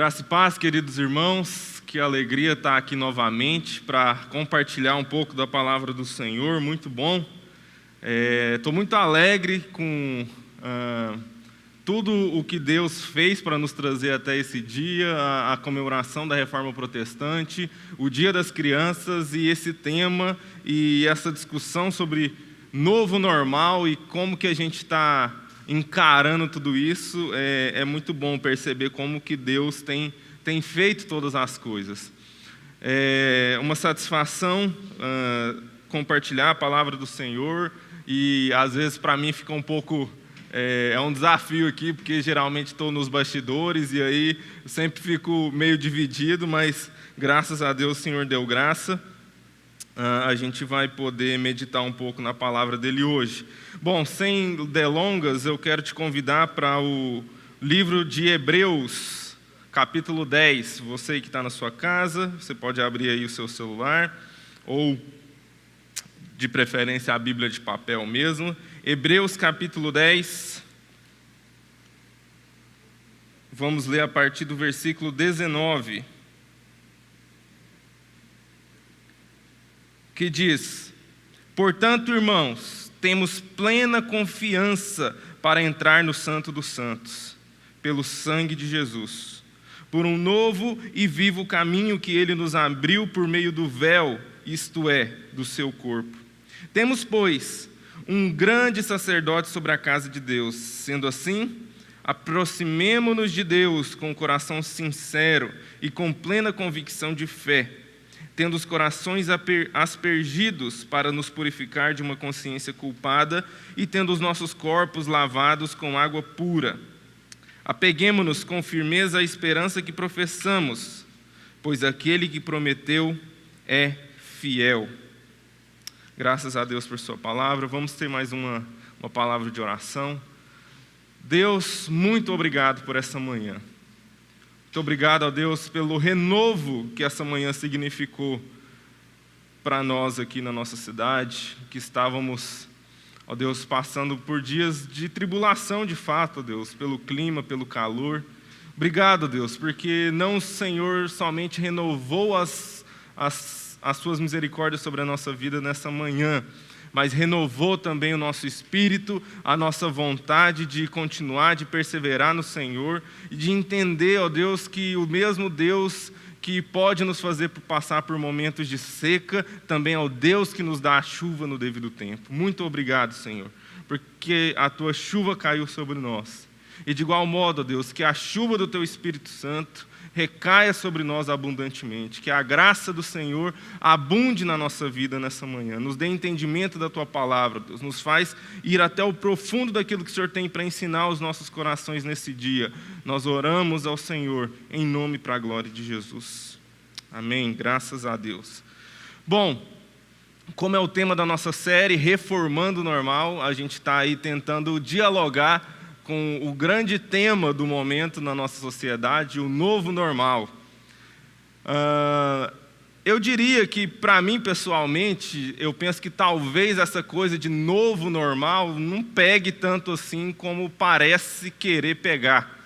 Graça e paz, queridos irmãos, que alegria estar aqui novamente para compartilhar um pouco da palavra do Senhor, muito bom. Estou muito alegre com tudo o que Deus fez para nos trazer até esse dia, a comemoração da Reforma Protestante, o Dia das Crianças e esse tema e essa discussão sobre novo normal e como que a gente está encarando tudo isso. É muito bom perceber como que Deus tem feito todas as coisas. É uma satisfação compartilhar a palavra do Senhor e às vezes para mim fica um pouco... É um desafio aqui, porque geralmente estou nos bastidores e aí eu sempre fico meio dividido, mas graças a Deus o Senhor deu graça. A gente vai poder meditar um pouco na palavra dele hoje. Bom, sem delongas, eu quero te convidar para o livro de Hebreus, capítulo 10. Você que está na sua casa, você pode abrir aí o seu celular, ou de preferência a Bíblia de papel mesmo. Hebreus capítulo 10. Vamos ler a partir do versículo 19. Que diz: Portanto, irmãos, temos plena confiança para entrar no Santo dos Santos, pelo sangue de Jesus, por um novo e vivo caminho que ele nos abriu por meio do véu, isto é, do seu corpo. Temos, pois, um grande sacerdote sobre a casa de Deus. Sendo assim, aproximemo-nos de Deus com o coração sincero e com plena convicção de fé, tendo os corações aspergidos para nos purificar de uma consciência culpada e tendo os nossos corpos lavados com água pura. Apeguemo-nos com firmeza à esperança que professamos, pois aquele que prometeu é fiel. Graças a Deus por sua palavra. Vamos ter mais uma palavra de oração. Deus, muito obrigado por essa manhã. Muito obrigado, ó Deus, pelo renovo que essa manhã significou para nós aqui na nossa cidade, que estávamos, ó Deus, passando por dias de tribulação de fato, ó Deus, pelo clima, pelo calor. Obrigado, Deus, porque não o Senhor somente renovou as suas misericórdias sobre a nossa vida nessa manhã, mas renovou também o nosso espírito, a nossa vontade de continuar, de perseverar no Senhor e de entender, ó Deus, que o mesmo Deus que pode nos fazer passar por momentos de seca, também é o Deus que nos dá a chuva no devido tempo. Muito obrigado, Senhor, porque a Tua chuva caiu sobre nós. E de igual modo, ó Deus, que a chuva do Teu Espírito Santo recaia sobre nós abundantemente, que a graça do Senhor abunde na nossa vida nessa manhã, nos dê entendimento da Tua palavra, Deus, nos faz ir até o profundo daquilo que o Senhor tem para ensinar aos nossos corações nesse dia. Nós oramos ao Senhor em nome e para a glória de Jesus. Amém, graças a Deus. Bom, como é o tema da nossa série, Reformando o Normal, a gente está aí tentando dialogar com o grande tema do momento na nossa sociedade, o novo normal. Eu diria que, para mim, pessoalmente, eu penso que talvez essa coisa de novo normal não pegue tanto assim como parece querer pegar.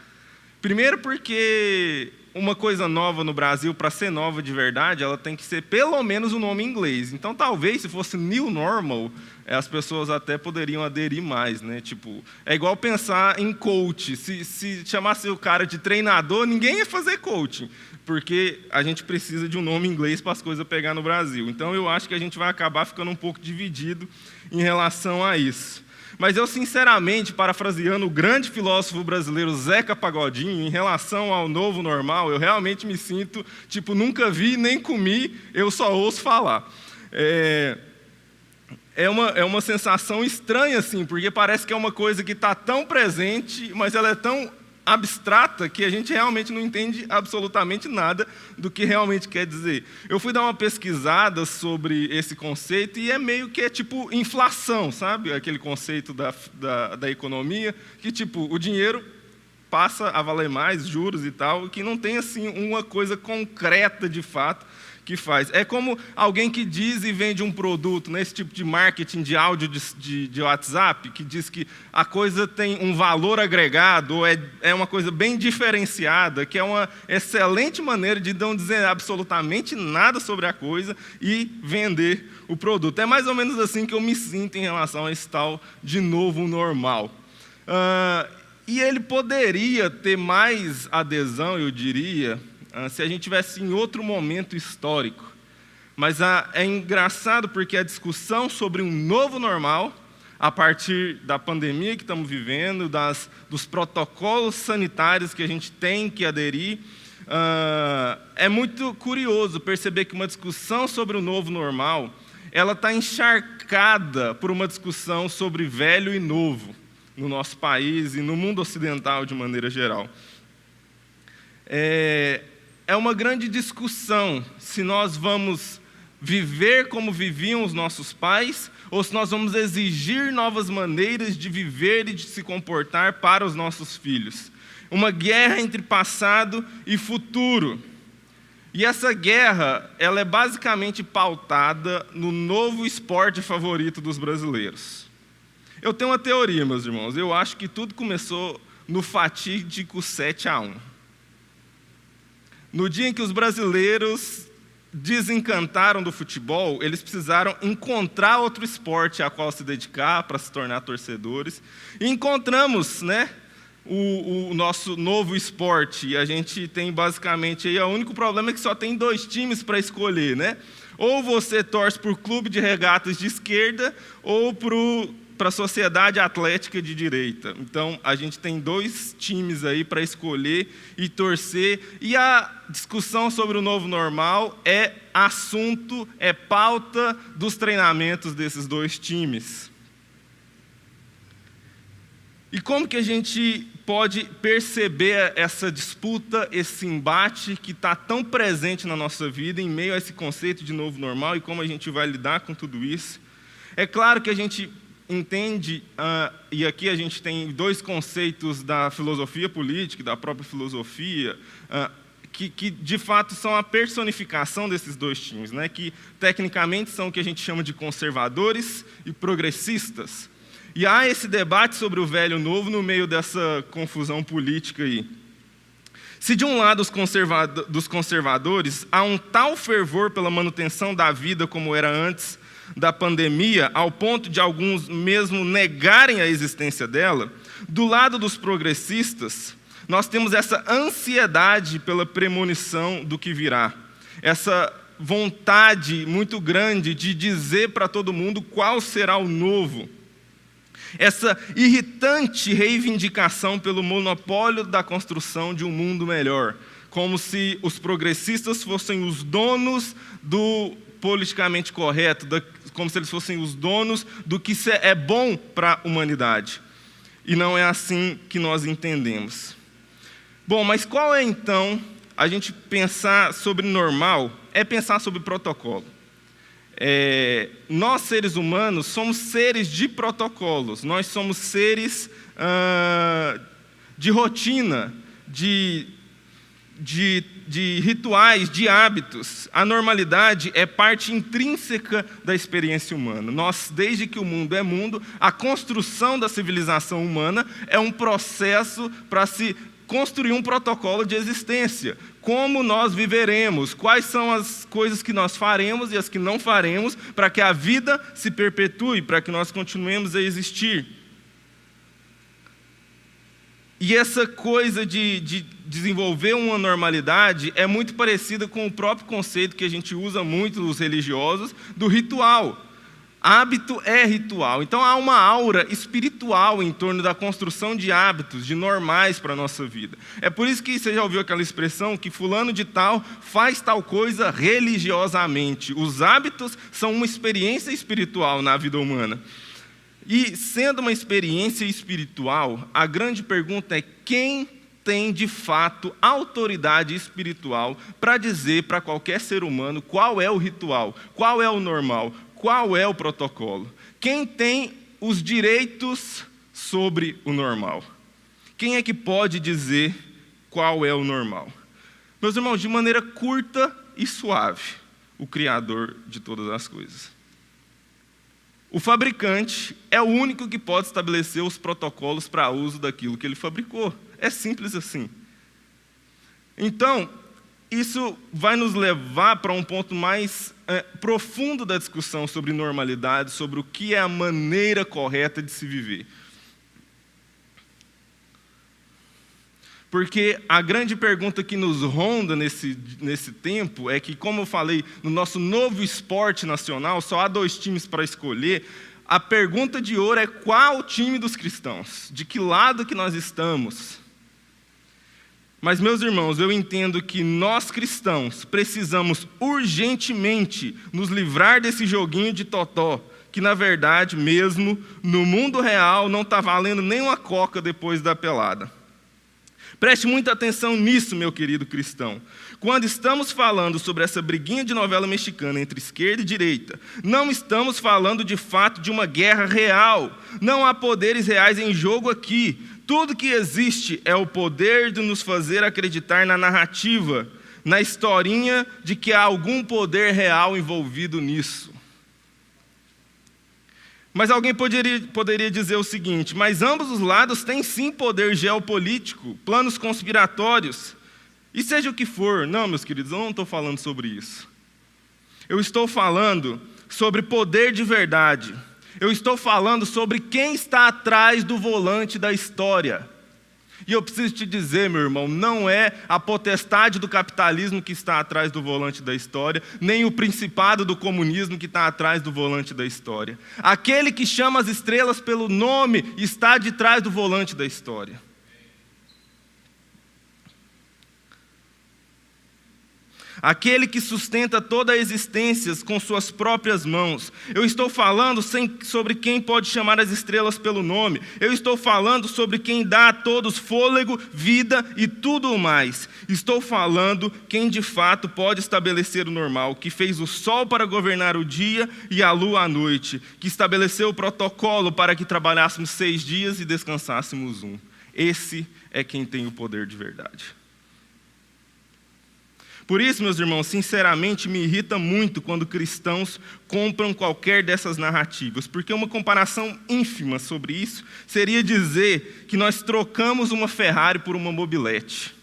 Primeiro porque uma coisa nova no Brasil, para ser nova de verdade, ela tem que ser pelo menos um nome em inglês. Então, talvez, se fosse New Normal, as pessoas até poderiam aderir mais, né? Tipo, é igual pensar em coach. Se chamasse o cara de treinador, ninguém ia fazer coaching, porque a gente precisa de um nome em inglês para as coisas pegar no Brasil. Então, eu acho que a gente vai acabar ficando um pouco dividido em relação a isso. Mas eu, sinceramente, parafraseando o grande filósofo brasileiro Zeca Pagodinho, em relação ao novo normal, eu realmente me sinto, tipo, nunca vi nem comi, eu só ouço falar. É uma sensação estranha, assim, porque parece que é uma coisa que está tão presente, mas ela é tão abstrata que a gente realmente não entende absolutamente nada do que realmente quer dizer. Eu fui dar uma pesquisada sobre esse conceito e é meio que tipo inflação, sabe? Aquele conceito da economia, que tipo, o dinheiro passa a valer mais, juros e tal, que não tem assim uma coisa concreta de fato que faz. É como alguém que diz e vende um produto, né, esse tipo de marketing de áudio de WhatsApp, que diz que a coisa tem um valor agregado, ou é uma coisa bem diferenciada, que é uma excelente maneira de não dizer absolutamente nada sobre a coisa e vender o produto. É mais ou menos assim que eu me sinto em relação a esse tal de novo normal. E ele poderia ter mais adesão, eu diria, se a gente tivesse em outro momento histórico. Mas é engraçado porque a discussão sobre um novo normal, a partir da pandemia que estamos vivendo, dos protocolos sanitários que a gente tem que aderir, é muito curioso perceber que uma discussão sobre o novo normal, ela está encharcada por uma discussão sobre velho e novo no nosso país e no mundo ocidental de maneira geral. É uma grande discussão se nós vamos viver como viviam os nossos pais ou se nós vamos exigir novas maneiras de viver e de se comportar para os nossos filhos. Uma guerra entre passado e futuro. E essa guerra, ela é basicamente pautada no novo esporte favorito dos brasileiros. Eu tenho uma teoria, meus irmãos. Eu acho que tudo começou no fatídico 7-1. No dia em que os brasileiros desencantaram do futebol, eles precisaram encontrar outro esporte a qual se dedicar para se tornar torcedores. E encontramos, né, o nosso novo esporte. E a gente tem basicamente aí, o único problema é que só tem 2 times para escolher, né? Ou você torce por clube de regatas de esquerda ou para a Sociedade Atlética de direita. Então, a gente tem 2 times aí para escolher e torcer. E a discussão sobre o novo normal é assunto, é pauta dos treinamentos desses 2 times. E como que a gente pode perceber essa disputa, esse embate que está tão presente na nossa vida em meio a esse conceito de novo normal e como a gente vai lidar com tudo isso? É claro que a gente entende, e aqui a gente tem 2 conceitos da filosofia política, da própria filosofia, que de fato são a personificação desses 2 times, né, que tecnicamente são o que a gente chama de conservadores e progressistas. E há esse debate sobre o velho e o novo no meio dessa confusão política aí. Se de um lado dos conservadores há um tal fervor pela manutenção da vida como era antes da pandemia, ao ponto de alguns mesmo negarem a existência dela, do lado dos progressistas, nós temos essa ansiedade pela premonição do que virá, essa vontade muito grande de dizer para todo mundo qual será o novo, essa irritante reivindicação pelo monopólio da construção de um mundo melhor, como se os progressistas fossem os donos do politicamente correto, como se eles fossem os donos do que é bom para a humanidade. E não é assim que nós entendemos. Bom, mas qual é então, a gente pensar sobre normal, é pensar sobre protocolo. Nós, seres humanos, somos seres de protocolos, nós somos seres de rotina, de rituais, de hábitos. A normalidade é parte intrínseca da experiência humana. Nós, desde que o mundo é mundo, a construção da civilização humana é um processo para se construir um protocolo de existência. Como nós viveremos, quais são as coisas que nós faremos e as que não faremos para que a vida se perpetue, para que nós continuemos a existir. E essa coisa de desenvolver uma normalidade é muito parecida com o próprio conceito que a gente usa muito nos religiosos, do ritual. Hábito é ritual. Então há uma aura espiritual em torno da construção de hábitos, de normais para a nossa vida. É por isso que você já ouviu aquela expressão que fulano de tal faz tal coisa religiosamente. Os hábitos são uma experiência espiritual na vida humana. E sendo uma experiência espiritual, a grande pergunta é quem tem de fato autoridade espiritual para dizer para qualquer ser humano qual é o ritual, qual é o normal, qual é o protocolo? Quem tem os direitos sobre o normal? Quem é que pode dizer qual é o normal? Meus irmãos, de maneira curta e suave, o Criador de todas as coisas. O fabricante é o único que pode estabelecer os protocolos para uso daquilo que ele fabricou. É simples assim. Então, isso vai nos levar para um ponto mais profundo da discussão sobre normalidade, sobre o que é a maneira correta de se viver. Porque a grande pergunta que nos ronda nesse tempo é que, como eu falei, no nosso novo esporte nacional, só há 2 times para escolher. A pergunta de ouro é: qual o time dos cristãos? De que lado que nós estamos? Mas, meus irmãos, eu entendo que nós cristãos precisamos urgentemente nos livrar desse joguinho de totó, que na verdade, mesmo no mundo real, não está valendo nem uma coca depois da pelada. Preste muita atenção nisso, meu querido cristão. Quando estamos falando sobre essa briguinha de novela mexicana entre esquerda e direita, não estamos falando de fato de uma guerra real. Não há poderes reais em jogo aqui. Tudo que existe é o poder de nos fazer acreditar na narrativa, na historinha de que há algum poder real envolvido nisso. Mas alguém poderia dizer o seguinte: mas ambos os lados têm sim poder geopolítico, planos conspiratórios, e seja o que for. Não, meus queridos, eu não estou falando sobre isso. Eu estou falando sobre poder de verdade. Eu estou falando sobre quem está atrás do volante da história. E eu preciso te dizer, meu irmão, não é a potestade do capitalismo que está atrás do volante da história, nem o principado do comunismo que está atrás do volante da história. Aquele que chama as estrelas pelo nome está de trás do volante da história. Aquele que sustenta toda a existência com suas próprias mãos. Eu estou falando sobre quem pode chamar as estrelas pelo nome. Eu estou falando sobre quem dá a todos fôlego, vida e tudo o mais. Estou falando quem de fato pode estabelecer o normal, que fez o sol para governar o dia e a lua à noite, que estabeleceu o protocolo para que trabalhássemos 6 dias e descansássemos 1. Esse é quem tem o poder de verdade. Por isso, meus irmãos, sinceramente me irrita muito quando cristãos compram qualquer dessas narrativas, porque uma comparação ínfima sobre isso seria dizer que nós trocamos uma Ferrari por uma mobilete.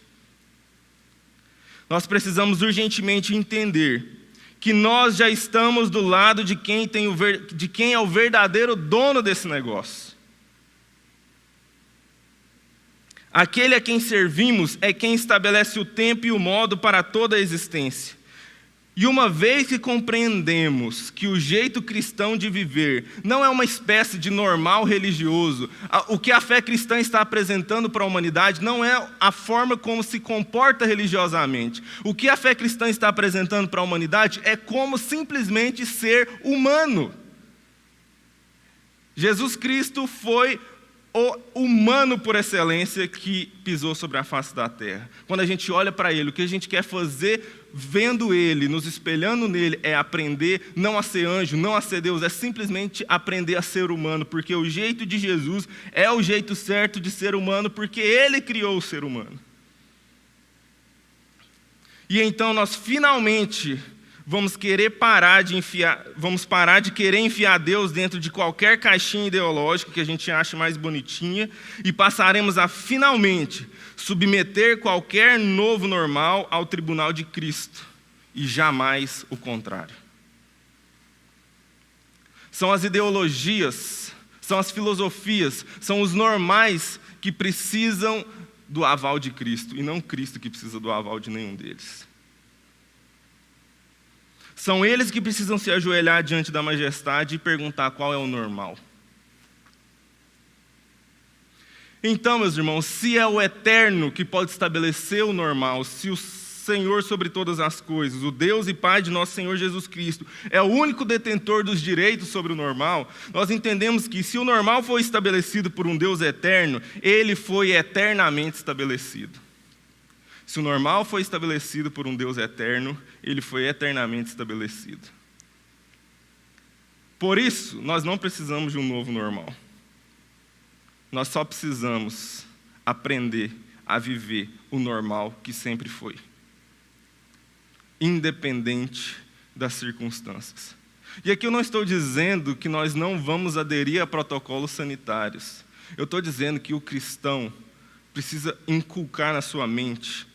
Nós precisamos urgentemente entender que nós já estamos do lado de quem é o verdadeiro dono desse negócio. Aquele a quem servimos é quem estabelece o tempo e o modo para toda a existência. E uma vez que compreendemos que o jeito cristão de viver não é uma espécie de normal religioso, o que a fé cristã está apresentando para a humanidade não é a forma como se comporta religiosamente. O que a fé cristã está apresentando para a humanidade é como simplesmente ser humano. Jesus Cristo foi o humano por excelência que pisou sobre a face da terra. Quando a gente olha para Ele, o que a gente quer fazer vendo Ele, nos espelhando nele, é aprender não a ser anjo, não a ser Deus, é simplesmente aprender a ser humano, porque o jeito de Jesus é o jeito certo de ser humano, porque Ele criou o ser humano. E então nós finalmente vamos parar de querer enfiar Deus dentro de qualquer caixinha ideológica que a gente ache mais bonitinha e passaremos a finalmente submeter qualquer novo normal ao tribunal de Cristo e jamais o contrário. São as ideologias, são as filosofias, são os normais que precisam do aval de Cristo e não Cristo que precisa do aval de nenhum deles. São eles que precisam se ajoelhar diante da majestade e perguntar qual é o normal. Então, meus irmãos, se é o eterno que pode estabelecer o normal, se o Senhor sobre todas as coisas, o Deus e Pai de nosso Senhor Jesus Cristo, é o único detentor dos direitos sobre o normal, nós entendemos que se o normal foi estabelecido por um Deus eterno, ele foi eternamente estabelecido. Se o normal foi estabelecido por um Deus eterno, ele foi eternamente estabelecido. Por isso, nós não precisamos de um novo normal. Nós só precisamos aprender a viver o normal que sempre foi, independente das circunstâncias. E aqui eu não estou dizendo que nós não vamos aderir a protocolos sanitários. Eu estou dizendo que o cristão precisa inculcar na sua mente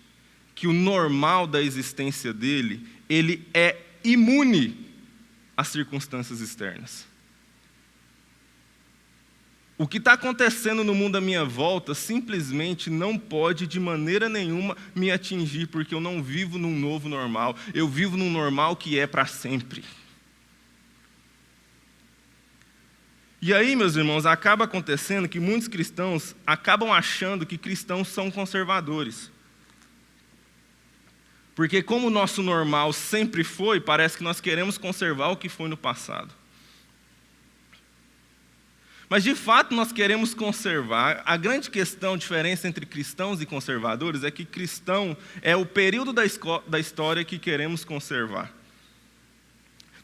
que o normal da existência dele, ele é imune às circunstâncias externas. O que está acontecendo no mundo à minha volta simplesmente não pode de maneira nenhuma me atingir, porque eu não vivo num novo normal, eu vivo num normal que é para sempre. E aí, meus irmãos, acaba acontecendo que muitos cristãos acabam achando que cristãos são conservadores. Porque como o nosso normal sempre foi, parece que nós queremos conservar o que foi no passado. Mas, de fato, nós queremos conservar. A grande questão, diferença entre cristãos e conservadores, é que cristão é o período da história que queremos conservar.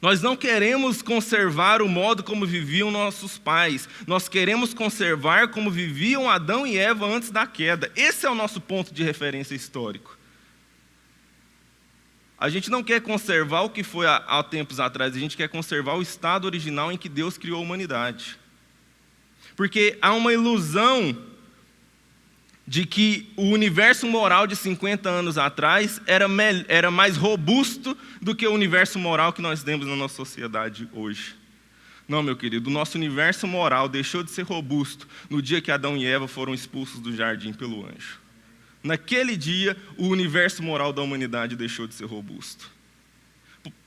Nós não queremos conservar o modo como viviam nossos pais. Nós queremos conservar como viviam Adão e Eva antes da queda. Esse é o nosso ponto de referência histórico. A gente não quer conservar o que foi há tempos atrás, a gente quer conservar o estado original em que Deus criou a humanidade. Porque há uma ilusão de que o universo moral de 50 anos atrás era mais robusto do que o universo moral que nós temos na nossa sociedade hoje. Não, meu querido, o nosso universo moral deixou de ser robusto no dia que Adão e Eva foram expulsos do jardim pelo anjo. Naquele dia, o universo moral da humanidade deixou de ser robusto.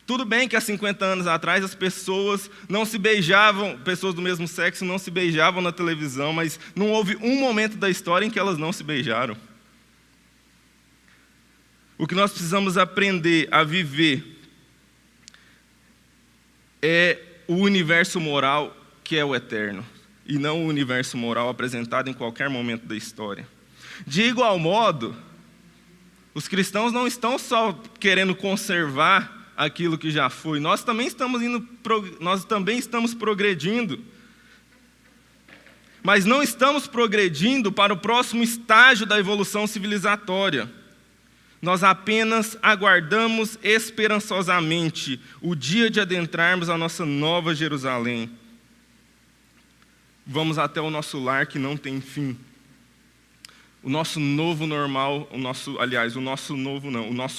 Tudo bem que há 50 anos atrás as pessoas não se beijavam, pessoas do mesmo sexo não se beijavam na televisão, mas não houve um momento da história em que elas não se beijaram. O que nós precisamos aprender a viver é o universo moral que é o eterno, e não o universo moral apresentado em qualquer momento da história. De igual modo, os cristãos não estão só querendo conservar aquilo que já foi, nós também estamos progredindo, mas não estamos progredindo para o próximo estágio da evolução civilizatória. Nós apenas aguardamos esperançosamente o dia de adentrarmos a nossa nova Jerusalém. Vamos até o nosso lar que não tem fim. O nosso novo normal, o nosso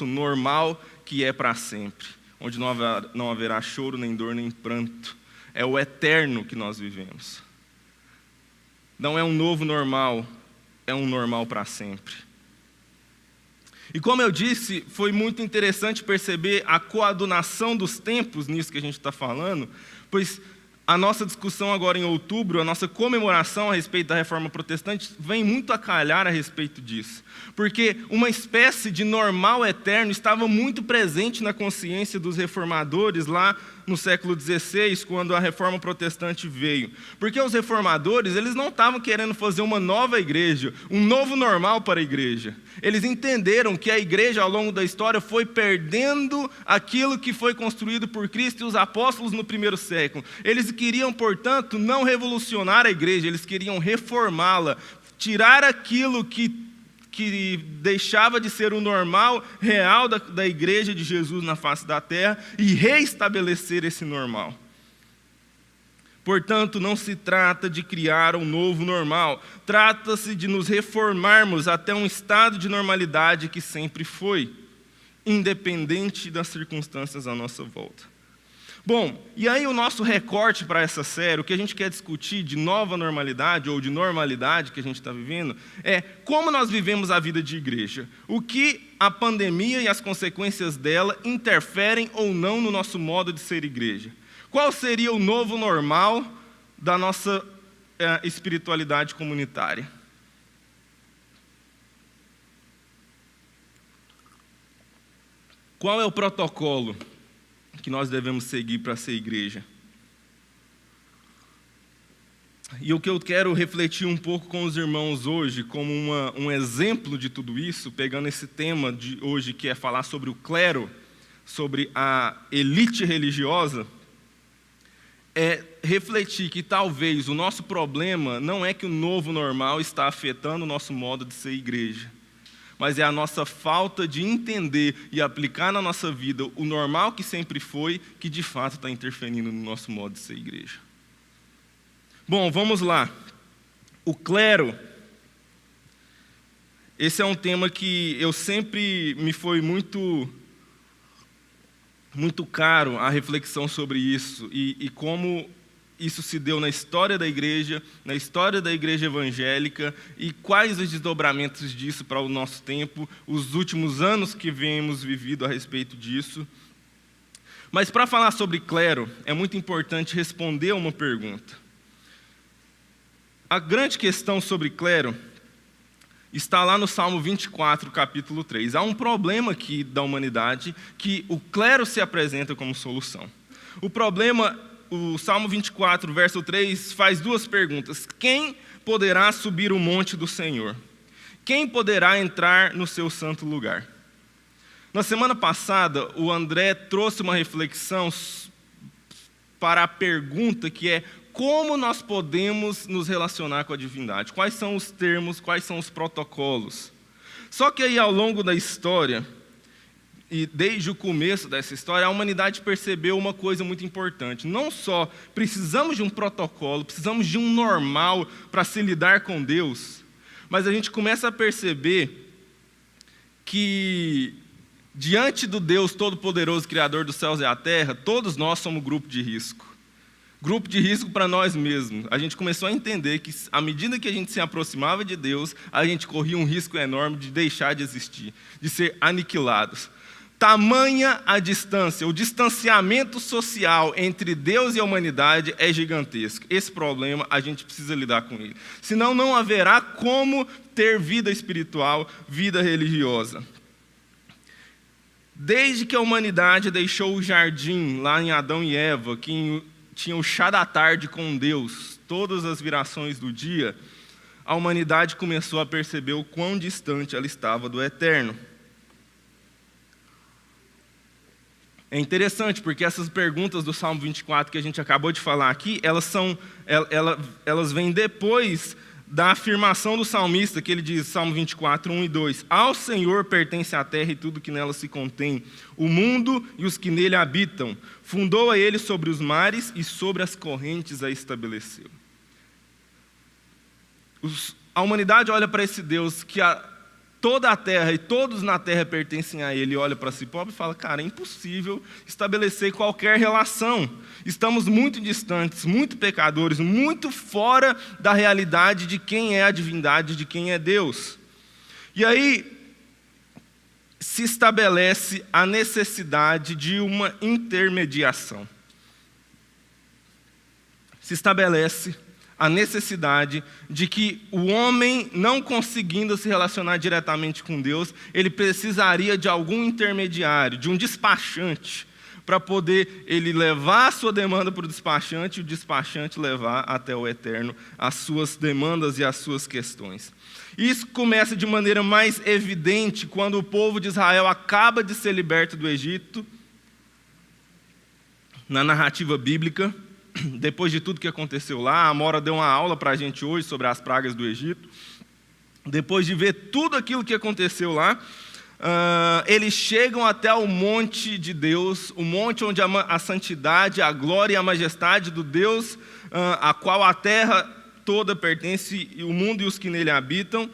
normal que é para sempre, onde não haverá choro, nem dor, nem pranto. É o eterno que nós vivemos. Não é um novo normal, é um normal para sempre. E como eu disse, foi muito interessante perceber a coadunação dos tempos nisso que a gente está falando, pois a nossa discussão agora em outubro, a nossa comemoração a respeito da Reforma Protestante, vem muito a calhar a respeito disso. Porque uma espécie de normal eterno estava muito presente na consciência dos reformadores lá no século XVI, quando a Reforma Protestante veio. Porque os reformadores, eles não estavam querendo fazer uma nova igreja, um novo normal para a igreja. Eles entenderam que a igreja, ao longo da história, foi perdendo aquilo que foi construído por Cristo e os apóstolos no primeiro século. Eles queriam, portanto, não revolucionar a igreja, eles queriam reformá-la, tirar aquilo que deixava de ser o normal real da igreja de Jesus na face da terra e reestabelecer esse normal. Portanto, não se trata de criar um novo normal, trata-se de nos reformarmos até um estado de normalidade que sempre foi, independente das circunstâncias à nossa volta. Bom, e aí o nosso recorte para essa série, o que a gente quer discutir de nova normalidade ou de normalidade que a gente está vivendo, é como nós vivemos a vida de igreja. O que a pandemia e as consequências dela interferem ou não no nosso modo de ser igreja. Qual seria o novo normal da nossa espiritualidade comunitária? Qual é o protocolo que nós devemos seguir para ser igreja? E o que eu quero refletir um pouco com os irmãos hoje, como um exemplo de tudo isso, pegando esse tema de hoje, que é falar sobre o clero, sobre a elite religiosa, é refletir que talvez o nosso problema não é que o novo normal está afetando o nosso modo de ser igreja, mas é a nossa falta de entender e aplicar na nossa vida o normal que sempre foi, que de fato está interferindo no nosso modo de ser igreja. Bom, vamos lá. O clero. Esse é um tema que eu sempre me foi muito caro a reflexão sobre isso e como isso se deu na história da igreja evangélica e quais os desdobramentos disso para o nosso tempo, os últimos anos que vemos vivido a respeito disso. Mas para falar sobre clero, é muito importante responder uma pergunta. A grande questão sobre clero está lá no Salmo 24, capítulo 3. Há um problema aqui da humanidade que o clero se apresenta como solução. O problema, o Salmo 24, verso 3, faz duas perguntas. Quem poderá subir o monte do Senhor? Quem poderá entrar no seu santo lugar? Na semana passada, o André trouxe uma reflexão para a pergunta que é: como nós podemos nos relacionar com a divindade? Quais são os termos, quais são os protocolos? Só que aí, ao longo da história, e desde o começo dessa história, a humanidade percebeu uma coisa muito importante. Não só precisamos de um protocolo, precisamos de um normal para se lidar com Deus, mas a gente começa a perceber que, diante do Deus Todo-Poderoso, Criador dos céus e da terra, todos nós somos grupo de risco. Grupo de risco para nós mesmos. A gente começou a entender que, à medida que a gente se aproximava de Deus, a gente corria um risco enorme de deixar de existir, de ser aniquilados. Tamanha a distância, o distanciamento social entre Deus e a humanidade é gigantesco. Esse problema, a gente precisa lidar com ele. Senão, não haverá como ter vida espiritual, vida religiosa. Desde que a humanidade deixou o jardim, lá em Adão e Eva, que tinha o chá da tarde com Deus, todas as virações do dia, a humanidade começou a perceber o quão distante ela estava do eterno. É interessante, porque essas perguntas do Salmo 24 que a gente acabou de falar aqui, elas vêm depois da afirmação do salmista, que ele diz, Salmo 24, 1 e 2, ao Senhor pertence a terra e tudo que nela se contém, o mundo e os que nele habitam, fundou a ele sobre os mares e sobre as correntes a estabeleceu. A humanidade olha para esse Deus que toda a terra e todos na terra pertencem a ele, olha para si próprio e fala: cara, é impossível estabelecer qualquer relação. Estamos muito distantes, muito pecadores, muito fora da realidade de quem é a divindade, de quem é Deus. E aí se estabelece a necessidade de uma intermediação. Se estabelece a necessidade de que o homem, não conseguindo se relacionar diretamente com Deus, ele precisaria de algum intermediário, de um despachante, para poder ele levar a sua demanda para o despachante e o despachante levar até o eterno as suas demandas e as suas questões. Isso começa de maneira mais evidente quando o povo de Israel acaba de ser liberto do Egito, na narrativa bíblica. Depois de tudo que aconteceu lá, a Amora deu uma aula para a gente hoje sobre as pragas do Egito. Depois de ver tudo aquilo que aconteceu lá, eles chegam até o monte de Deus, o monte onde a santidade, a glória e a majestade do Deus, a qual a terra toda pertence, e o mundo e os que nele habitam.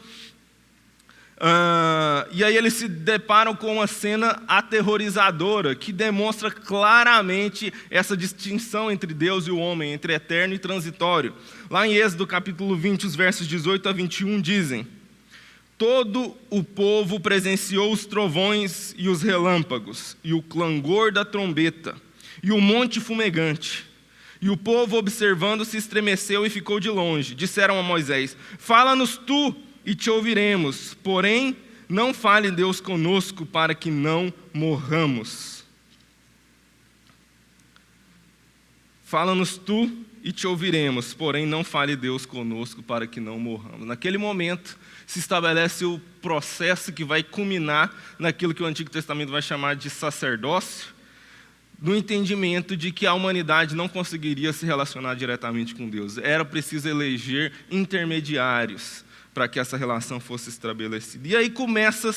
E aí eles se deparam com uma cena aterrorizadora que demonstra claramente essa distinção entre Deus e o homem, entre eterno e transitório. Lá em Êxodo capítulo 20, os versos 18 a 21 dizem: todo o povo presenciou os trovões e os relâmpagos, e o clangor da trombeta, e o monte fumegante. E o povo, observando, se estremeceu e ficou de longe. Disseram a Moisés: fala-nos tu, e te ouviremos, porém, não fale Deus conosco para que não morramos. Fala-nos tu e te ouviremos, porém, não fale Deus conosco para que não morramos. Naquele momento, se estabelece o processo que vai culminar naquilo que o Antigo Testamento vai chamar de sacerdócio, do entendimento de que a humanidade não conseguiria se relacionar diretamente com Deus. Era preciso eleger intermediários para que essa relação fosse estabelecida. E aí começa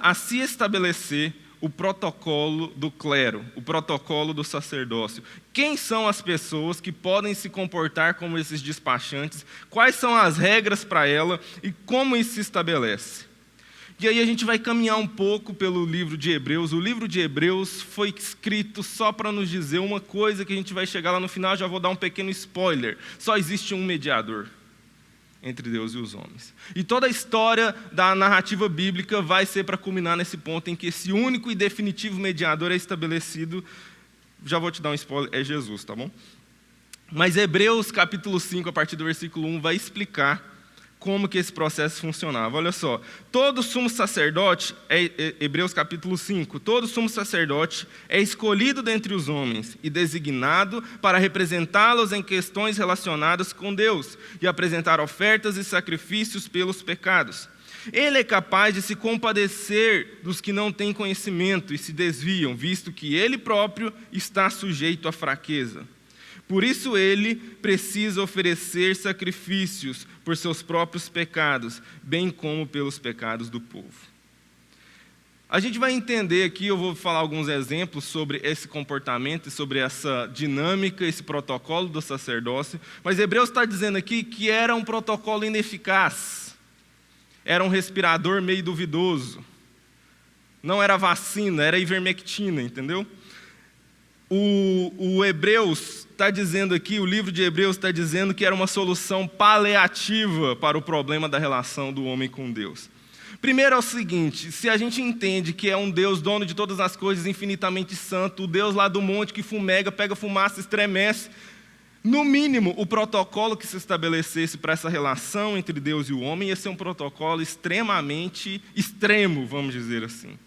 a se estabelecer o protocolo do clero, o protocolo do sacerdócio. Quem são as pessoas que podem se comportar como esses despachantes? Quais são as regras para ela e como isso se estabelece? E aí a gente vai caminhar um pouco pelo livro de Hebreus. O livro de Hebreus foi escrito só para nos dizer uma coisa que a gente vai chegar lá no final, já vou dar um pequeno spoiler. Só existe um mediador entre Deus e os homens. E toda a história da narrativa bíblica vai ser para culminar nesse ponto em que esse único e definitivo mediador é estabelecido. Já vou te dar um spoiler, é Jesus, tá bom? Mas Hebreus capítulo 5, a partir do versículo 1, vai explicar como que esse processo funcionava. Olha só, todo sumo sacerdote, Hebreus capítulo 5, todo sumo sacerdote é escolhido dentre os homens e designado para representá-los em questões relacionadas com Deus e apresentar ofertas e sacrifícios pelos pecados. Ele é capaz de se compadecer dos que não têm conhecimento e se desviam, visto que ele próprio está sujeito à fraqueza. Por isso ele precisa oferecer sacrifícios por seus próprios pecados, bem como pelos pecados do povo. A gente vai entender aqui, eu vou falar alguns exemplos sobre esse comportamento, sobre essa dinâmica, esse protocolo do sacerdócio, mas Hebreus está dizendo aqui que era um protocolo ineficaz, era um respirador meio duvidoso, não era vacina, era ivermectina, entendeu? O Hebreus está dizendo aqui, o livro de Hebreus está dizendo que era uma solução paliativa para o problema da relação do homem com Deus. Primeiro é o seguinte, se a gente entende que é um Deus dono de todas as coisas, infinitamente santo, o Deus lá do monte que fumega, pega fumaça, estremece, no mínimo o protocolo que se estabelecesse para essa relação entre Deus e o homem ia ser um protocolo extremamente extremo, vamos dizer assim.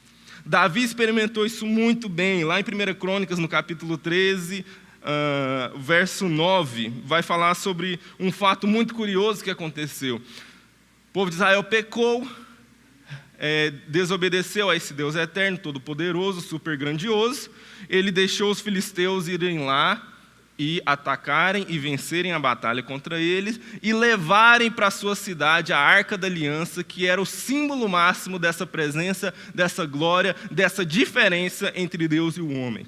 Davi experimentou isso muito bem. Lá em 1 Crônicas, no capítulo 13, verso 9, vai falar sobre um fato muito curioso que aconteceu. O povo de Israel pecou, desobedeceu a esse Deus eterno, todo-poderoso, super grandioso. Ele deixou os filisteus irem lá e atacarem e vencerem a batalha contra eles e levarem para a sua cidade a Arca da Aliança, que era o símbolo máximo dessa presença, dessa glória, dessa diferença entre Deus e o homem.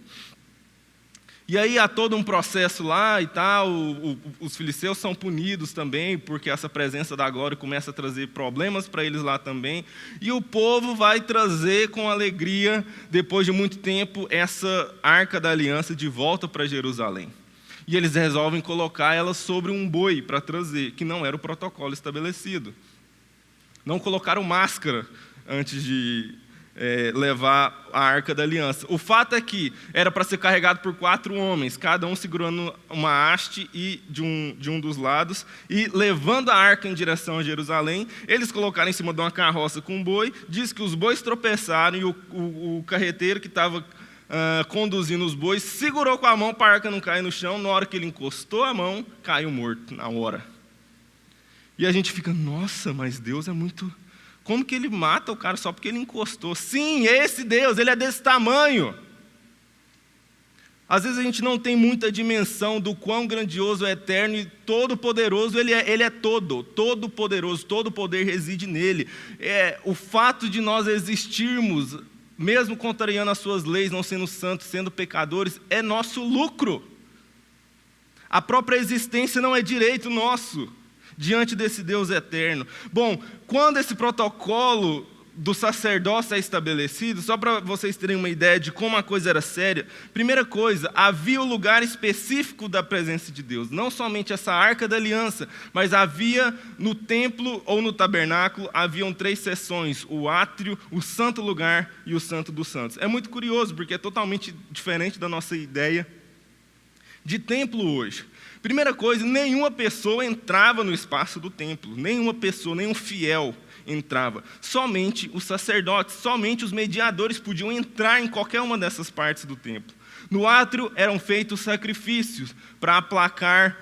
E aí há todo um processo lá e tal, os filisteus são punidos também, porque essa presença da glória começa a trazer problemas para eles lá também, e o povo vai trazer com alegria, depois de muito tempo, essa Arca da Aliança de volta para Jerusalém. E eles resolvem colocar ela sobre um boi para trazer, que não era o protocolo estabelecido. Não colocaram máscara antes de levar a Arca da Aliança. O fato é que era para ser carregado por 4 homens, cada um segurando uma haste de um dos lados, e levando a arca em direção a Jerusalém. Eles colocaram em cima de uma carroça com um boi, diz que os bois tropeçaram e o carreteiro que estava conduzindo os bois, segurou com a mão para a arca não cair no chão. Na hora que ele encostou a mão, caiu morto, na hora. E a gente fica, nossa, mas Deus é muito... Como que ele mata o cara só porque ele encostou? Sim, esse Deus, ele é desse tamanho. Às vezes a gente não tem muita dimensão do quão grandioso, eterno e todo-poderoso ele é todo-poderoso, todo poder reside nele. O fato de nós existirmos, mesmo contrariando as suas leis, não sendo santos, sendo pecadores, é nosso lucro. A própria existência não é direito nosso diante desse Deus eterno. Bom, quando esse protocolo do sacerdócio é estabelecido, só para vocês terem uma ideia de como a coisa era séria, primeira coisa, havia o lugar específico da presença de Deus, não somente essa Arca da Aliança, mas havia no templo ou no tabernáculo, haviam 3 seções, o átrio, o santo lugar e o santo dos santos. É muito curioso, porque é totalmente diferente da nossa ideia de templo hoje. Primeira coisa, nenhuma pessoa entrava no espaço do templo, nenhuma pessoa, nenhum fiel entrava. Somente os sacerdotes, somente os mediadores podiam entrar em qualquer uma dessas partes do templo. No átrio eram feitos sacrifícios para aplacar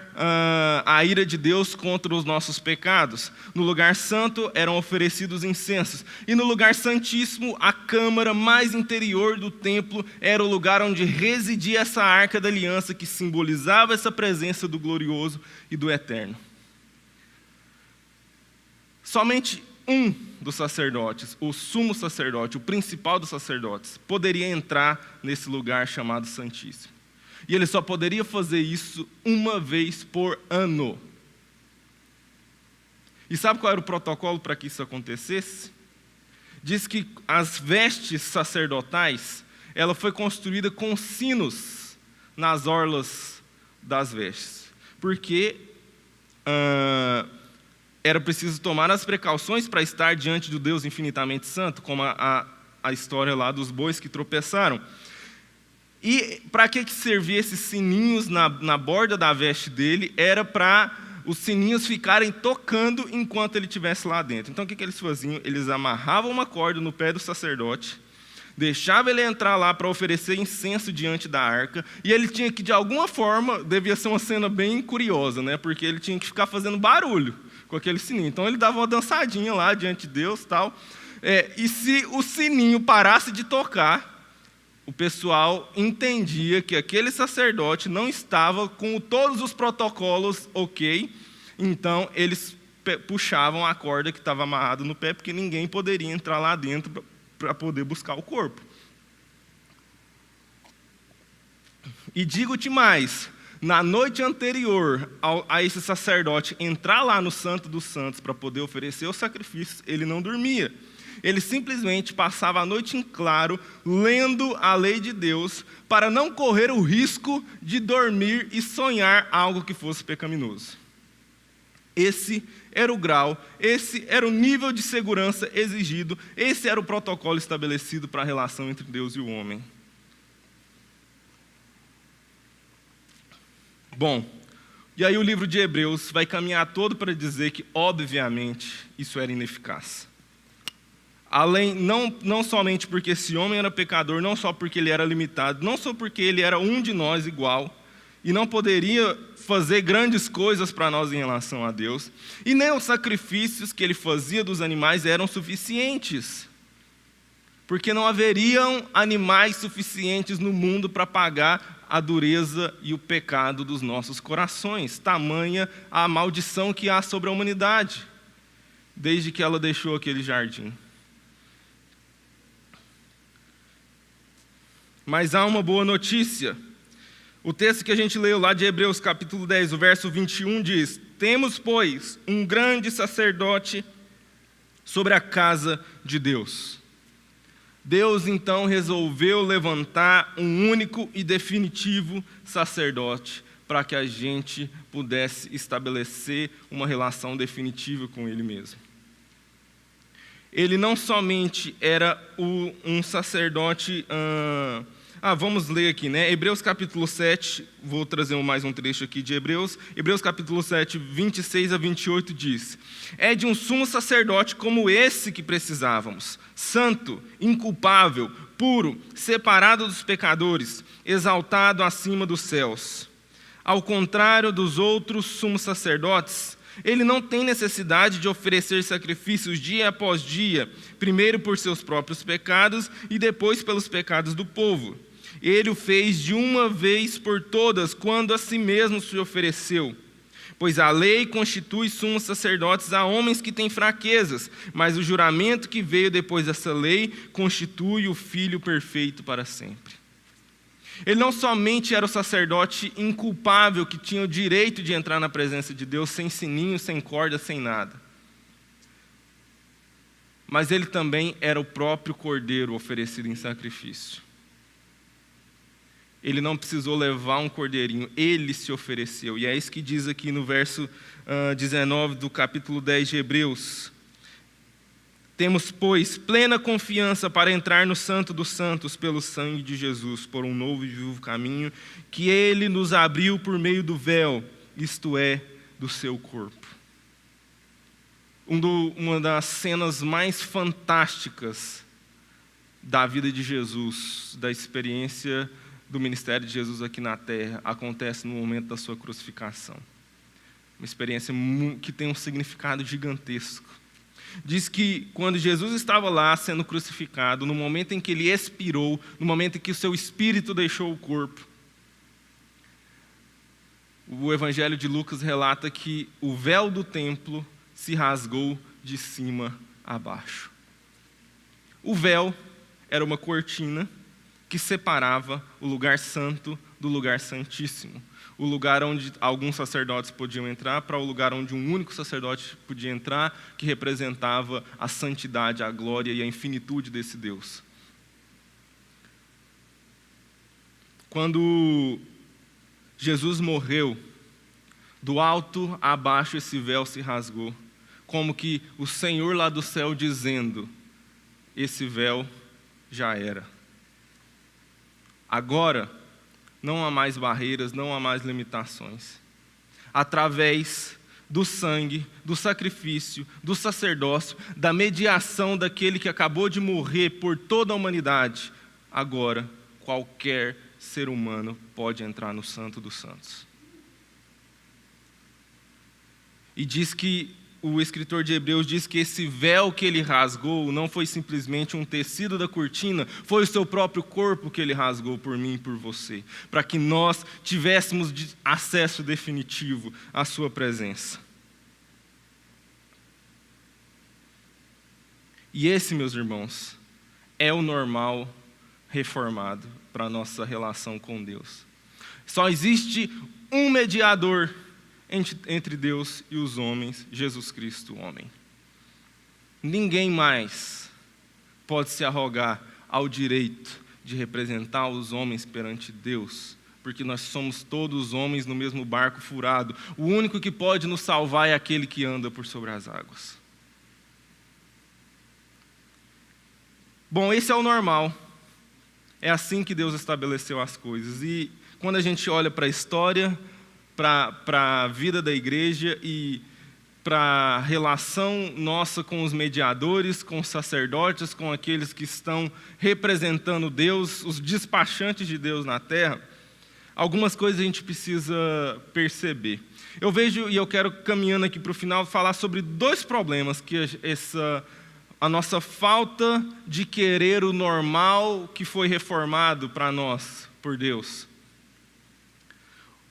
a ira de Deus contra os nossos pecados. No lugar santo eram oferecidos incensos. E no lugar santíssimo, a câmara mais interior do templo era o lugar onde residia essa arca da aliança que simbolizava essa presença do glorioso e do eterno. Somente um dos sacerdotes, o sumo sacerdote, o principal dos sacerdotes, poderia entrar nesse lugar chamado Santíssimo. E ele só poderia fazer isso uma vez por ano. E sabe qual era o protocolo para que isso acontecesse? Diz que as vestes sacerdotais, ela foi construída com sinos nas orlas das vestes. Porque era preciso tomar as precauções para estar diante do Deus infinitamente santo, como a história lá dos bois que tropeçaram. E para que servia esses sininhos na borda da veste dele? Era para os sininhos ficarem tocando enquanto ele estivesse lá dentro. Então o que eles faziam? Eles amarravam uma corda no pé do sacerdote, deixavam ele entrar lá para oferecer incenso diante da arca, e ele tinha que, de alguma forma, devia ser uma cena bem curiosa, né? Porque ele tinha que ficar fazendo barulho com aquele sininho. Então ele dava uma dançadinha lá diante de Deus, tal. E se o sininho parasse de tocar, o pessoal entendia que aquele sacerdote não estava com todos os protocolos ok, então eles puxavam a corda que estava amarrada no pé, porque ninguém poderia entrar lá dentro para poder buscar o corpo. E digo-te mais, na noite anterior a esse sacerdote entrar lá no Santo dos Santos para poder oferecer os sacrifícios, ele não dormia. Ele simplesmente passava a noite em claro, lendo a lei de Deus, para não correr o risco de dormir e sonhar algo que fosse pecaminoso. Esse era o grau, esse era o nível de segurança exigido, esse era o protocolo estabelecido para a relação entre Deus e o homem. Bom, e aí o livro de Hebreus vai caminhar todo para dizer que, obviamente, isso era ineficaz. Além, não somente porque esse homem era pecador, não só porque ele era limitado, não só porque ele era um de nós igual, e não poderia fazer grandes coisas para nós em relação a Deus, e nem os sacrifícios que ele fazia dos animais eram suficientes, porque não haveriam animais suficientes no mundo para pagar a dureza e o pecado dos nossos corações, tamanha a maldição que há sobre a humanidade, desde que ela deixou aquele jardim. Mas há uma boa notícia. O texto que a gente leu lá de Hebreus capítulo 10, o verso 21 diz: temos, pois, um grande sacerdote sobre a casa de Deus. Deus, então, resolveu levantar um único e definitivo sacerdote para que a gente pudesse estabelecer uma relação definitiva com Ele mesmo. Ele não somente era um sacerdote... vamos ler aqui, né? Hebreus capítulo 7, vou trazer mais um trecho aqui de Hebreus. Hebreus capítulo 7, 26 a 28 diz: é de um sumo sacerdote como esse que precisávamos, santo, inculpável, puro, separado dos pecadores, exaltado acima dos céus. Ao contrário dos outros sumos sacerdotes, ele não tem necessidade de oferecer sacrifícios dia após dia, primeiro por seus próprios pecados e depois pelos pecados do povo. Ele o fez de uma vez por todas, quando a si mesmo se ofereceu. Pois a lei constitui sumos sacerdotes a homens que têm fraquezas, mas o juramento que veio depois dessa lei constitui o Filho perfeito para sempre. Ele não somente era o sacerdote inculpável que tinha o direito de entrar na presença de Deus sem sininho, sem corda, sem nada. Mas ele também era o próprio cordeiro oferecido em sacrifício. Ele não precisou levar um cordeirinho, ele se ofereceu. E é isso que diz aqui no verso 19 do capítulo 10 de Hebreus. Temos, pois, plena confiança para entrar no Santo dos Santos pelo sangue de Jesus, por um novo e vivo caminho que Ele nos abriu por meio do véu, isto é, do seu corpo. uma das cenas mais fantásticas da vida de Jesus, da experiência do ministério de Jesus aqui na terra, acontece no momento da sua crucificação. Uma experiência que tem um significado gigantesco. Diz que quando Jesus estava lá sendo crucificado, no momento em que ele expirou, no momento em que o seu espírito deixou o corpo, o Evangelho de Lucas relata que o véu do templo se rasgou de cima a baixo. O véu era uma cortina que separava o lugar santo do lugar santíssimo. O lugar onde alguns sacerdotes podiam entrar para o lugar onde um único sacerdote podia entrar, que representava a santidade, a glória e a infinitude desse Deus. Quando Jesus morreu, do alto a baixo esse véu se rasgou, como que o Senhor lá do céu dizendo: esse véu já era. Agora, não há mais barreiras, não há mais limitações. Através do sangue, do sacrifício, do sacerdócio, da mediação daquele que acabou de morrer por toda a humanidade, agora qualquer ser humano pode entrar no Santo dos Santos. E diz que o escritor de Hebreus diz que esse véu que ele rasgou não foi simplesmente um tecido da cortina, foi o seu próprio corpo que ele rasgou por mim e por você, para que nós tivéssemos acesso definitivo à sua presença. E esse, meus irmãos, é o normal reformado para a nossa relação com Deus. Só existe um mediador entre Deus e os homens, Jesus Cristo, homem. Ninguém mais pode se arrogar ao direito de representar os homens perante Deus, porque nós somos todos homens no mesmo barco furado. O único que pode nos salvar é aquele que anda por sobre as águas. Bom, esse é o normal. É assim que Deus estabeleceu as coisas. E quando a gente olha para a história, para a vida da igreja e para a relação nossa com os mediadores, com os sacerdotes, com aqueles que estão representando Deus, os despachantes de Deus na terra, algumas coisas a gente precisa perceber. Eu vejo, e eu quero, caminhando aqui para o final, falar sobre dois problemas que a nossa falta de querer o normal que foi reformado para nós por Deus.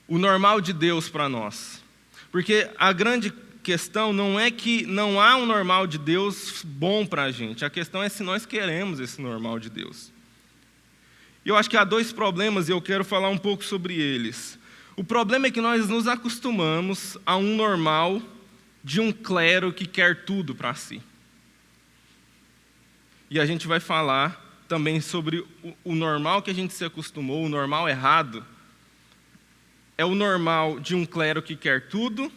O normal de Deus para nós. Porque a grande questão não é que não há um normal de Deus bom para a gente. A questão é se nós queremos esse normal de Deus. E eu acho que há dois problemas e eu quero falar um pouco sobre eles. O problema é que nós nos acostumamos a um normal de um clero que quer tudo para si. E a gente vai falar também sobre o normal que a gente se acostumou, o normal errado. É o normal de um clero que quer tudo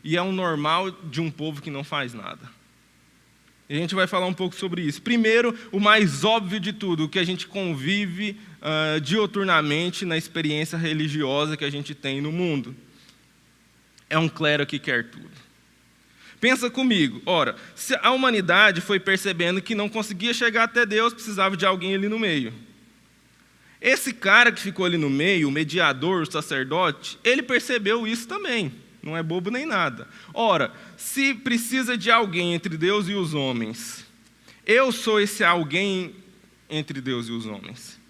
e é o normal de um povo que não faz nada. E a gente vai falar um pouco sobre isso. Primeiro, o mais óbvio de tudo, o que a gente convive dioturnamente na experiência religiosa que a gente tem no mundo. É um clero que quer tudo. Pensa comigo, ora, se a humanidade foi percebendo que não conseguia chegar até Deus, precisava de alguém ali no meio. Esse cara que ficou ali no meio, o mediador, o sacerdote, ele percebeu isso também, não é bobo nem nada. Ora, se precisa de alguém entre Deus e os homens, eu sou esse alguém entre Deus e os homens.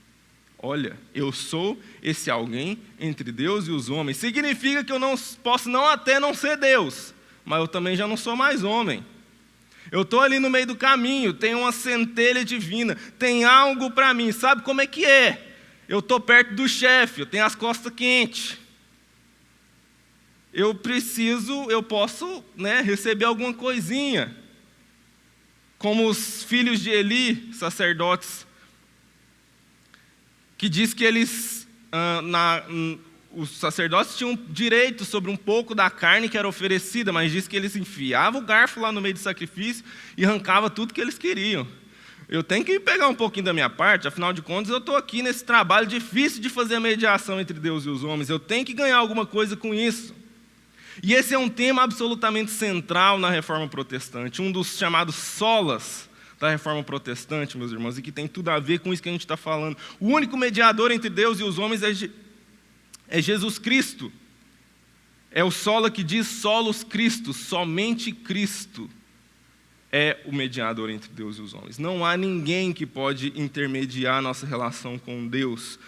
Olha, eu sou esse alguém entre Deus e os homens. Significa que eu não posso até não ser Deus, mas eu também já não sou mais homem. Eu estou ali no meio do caminho, tem uma centelha divina, tem algo para mim, sabe como é que é? Eu estou perto do chefe, eu tenho as costas quentes. Eu posso receber alguma coisinha. Como os filhos de Eli, sacerdotes, que diz que eles, os sacerdotes tinham direito sobre um pouco da carne que era oferecida, mas diz que eles enfiavam o garfo lá no meio do sacrifício e arrancavam tudo que eles queriam. Eu tenho que pegar um pouquinho da minha parte, afinal de contas eu estou aqui nesse trabalho difícil de fazer a mediação entre Deus e os homens, eu tenho que ganhar alguma coisa com isso. E esse é um tema absolutamente central na Reforma Protestante, um dos chamados solas da Reforma Protestante, meus irmãos, e que tem tudo a ver com isso que a gente está falando. O único mediador entre Deus e os homens é Jesus Cristo. É o sola que diz solos Cristo, somente Cristo é o mediador entre Deus e os homens. Não há ninguém que pode intermediar a nossa relação com Deus,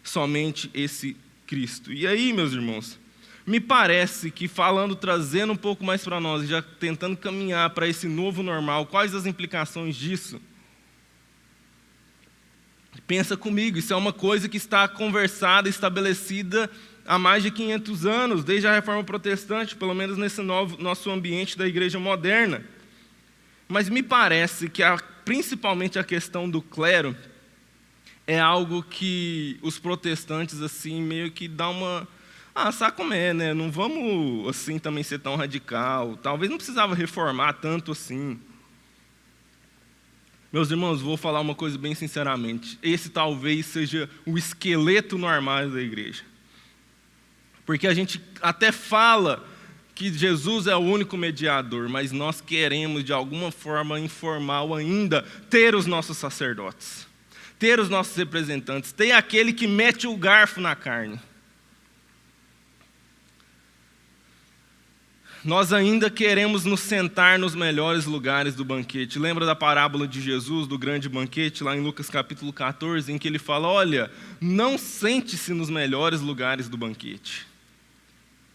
somente esse Cristo. E aí, meus irmãos, me parece que trazendo um pouco mais para nós, já tentando caminhar para esse novo normal, quais as implicações disso? Pensa comigo, isso é uma coisa que está conversada, estabelecida há mais de 500 anos, desde a Reforma Protestante, pelo menos nesse nosso ambiente da igreja moderna. Mas me parece que principalmente a questão do clero é algo que os protestantes assim meio que dá uma... sabe como é, né? Não vamos assim também ser tão radical. Talvez não precisava reformar tanto assim. Meus irmãos, vou falar uma coisa bem sinceramente. Esse talvez seja o esqueleto no armário da igreja. Porque a gente até fala que Jesus é o único mediador, mas nós queremos, de alguma forma informal ainda, ter os nossos sacerdotes, ter os nossos representantes, ter aquele que mete o garfo na carne. Nós ainda queremos nos sentar nos melhores lugares do banquete. Lembra da parábola de Jesus, do grande banquete, lá em Lucas capítulo 14, em que ele fala, olha, não sente-se nos melhores lugares do banquete,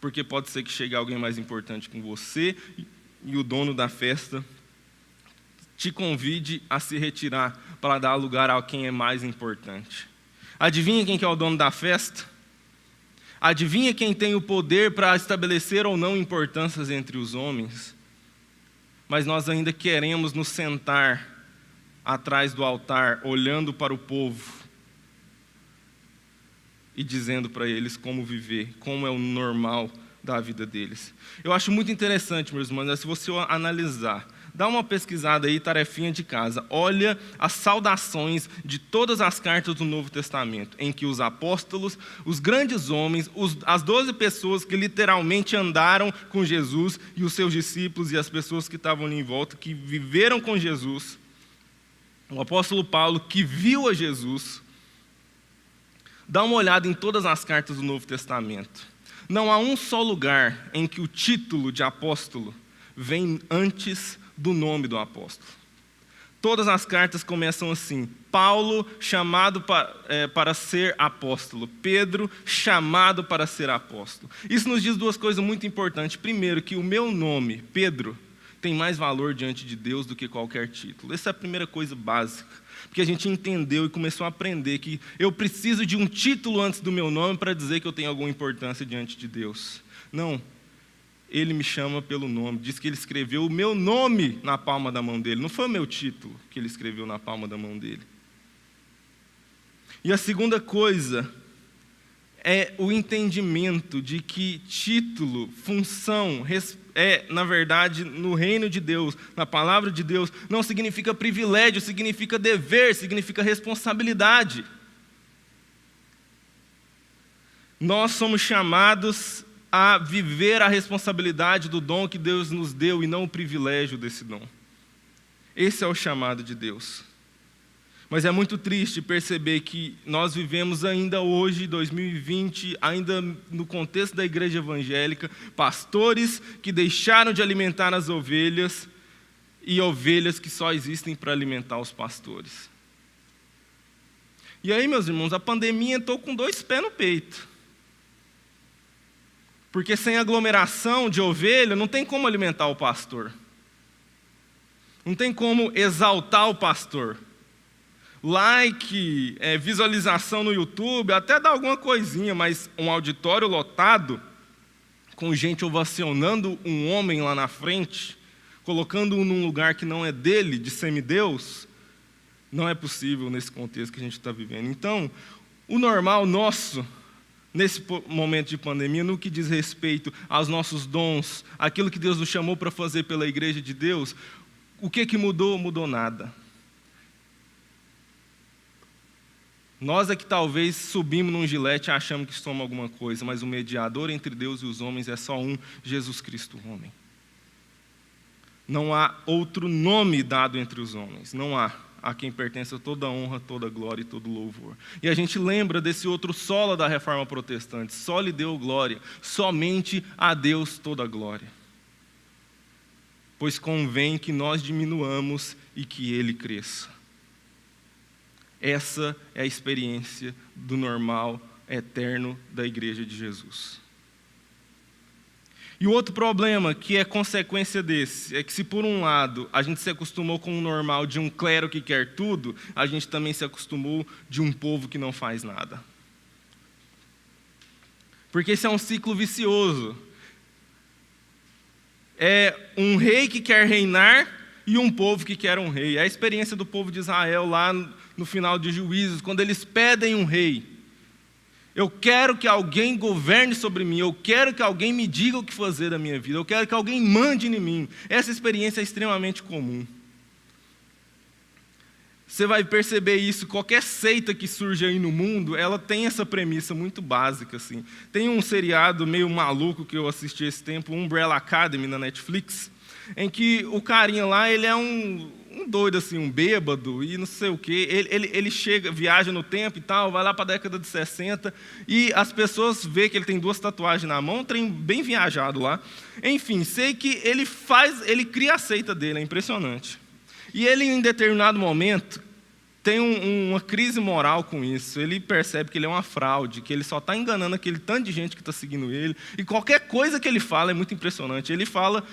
porque pode ser que chegue alguém mais importante que você e o dono da festa te convide a se retirar para dar lugar a quem é mais importante. Adivinha quem que é o dono da festa? Adivinha quem tem o poder para estabelecer ou não importâncias entre os homens? Mas nós ainda queremos nos sentar atrás do altar, olhando para o povo e dizendo para eles como viver, como é o normal da vida deles. Eu acho muito interessante, meus irmãos, se você analisar, dá uma pesquisada aí, tarefinha de casa, olha as saudações de todas as cartas do Novo Testamento, em que os apóstolos, os grandes homens, as 12 pessoas que literalmente andaram com Jesus e os seus discípulos e as pessoas que estavam ali em volta, que viveram com Jesus, o apóstolo Paulo, que viu a Jesus. Dá uma olhada em todas as cartas do Novo Testamento. Não há um só lugar em que o título de apóstolo vem antes do nome do apóstolo. Todas as cartas começam assim: Paulo, chamado para ser apóstolo. Pedro, chamado para ser apóstolo. Isso nos diz duas coisas muito importantes. Primeiro, que o meu nome, Pedro, tem mais valor diante de Deus do que qualquer título. Essa é a primeira coisa básica. Porque a gente entendeu e começou a aprender que eu preciso de um título antes do meu nome para dizer que eu tenho alguma importância diante de Deus. Não, ele me chama pelo nome, diz que ele escreveu o meu nome na palma da mão dele, não foi o meu título que ele escreveu na palma da mão dele. E a segunda coisa é o entendimento de que título, função, na verdade, no reino de Deus, na palavra de Deus, não significa privilégio, significa dever, significa responsabilidade. Nós somos chamados a viver a responsabilidade do dom que Deus nos deu e não o privilégio desse dom. Esse é o chamado de Deus. Mas é muito triste perceber que nós vivemos ainda hoje, 2020, ainda no contexto da igreja evangélica, pastores que deixaram de alimentar as ovelhas e ovelhas que só existem para alimentar os pastores. E aí, meus irmãos, a pandemia entrou com 2 pés no peito. Porque sem aglomeração de ovelha, não tem como alimentar o pastor. Não tem como exaltar o pastor. Like, visualização no YouTube, até dá alguma coisinha, mas um auditório lotado, com gente ovacionando um homem lá na frente, colocando-o num lugar que não é dele, de semideus, não é possível nesse contexto que a gente está vivendo. Então, o normal nosso, nesse momento de pandemia, no que diz respeito aos nossos dons, aquilo que Deus nos chamou para fazer pela igreja de Deus, o que mudou? Mudou nada. Nós é que talvez subimos num gilete e achamos que somos alguma coisa, mas o mediador entre Deus e os homens é só um, Jesus Cristo, o homem. Não há outro nome dado entre os homens, não há. A quem pertence toda honra, toda glória e todo louvor. E a gente lembra desse outro solo da Reforma Protestante, só lhe deu glória, somente a Deus toda glória. Pois convém que nós diminuamos e que Ele cresça. Essa é a experiência do normal eterno da Igreja de Jesus. E o outro problema, que é consequência desse, é que se por um lado a gente se acostumou com o normal de um clero que quer tudo, a gente também se acostumou de um povo que não faz nada. Porque esse é um ciclo vicioso. É um rei que quer reinar e um povo que quer um rei. É a experiência do povo de Israel lá no final de Juízes, quando eles pedem um rei. Eu quero que alguém governe sobre mim, eu quero que alguém me diga o que fazer da minha vida, eu quero que alguém mande em mim. Essa experiência é extremamente comum. Você vai perceber isso, qualquer seita que surge aí no mundo, ela tem essa premissa muito básica, assim. Tem um seriado meio maluco que eu assisti esse tempo, Umbrella Academy, na Netflix, em que o carinha lá, ele é um doido, assim, um bêbado, e não sei o quê. Ele chega, viaja no tempo e tal, vai lá para a década de 60, e as pessoas veem que ele tem 2 tatuagens na mão, um trem bem viajado lá. Enfim, sei que ele cria a seita dele, é impressionante. E ele, em determinado momento, tem uma crise moral com isso. Ele percebe que ele é uma fraude, que ele só está enganando aquele tanto de gente que está seguindo ele. E qualquer coisa que ele fala é muito impressionante. Ele fala,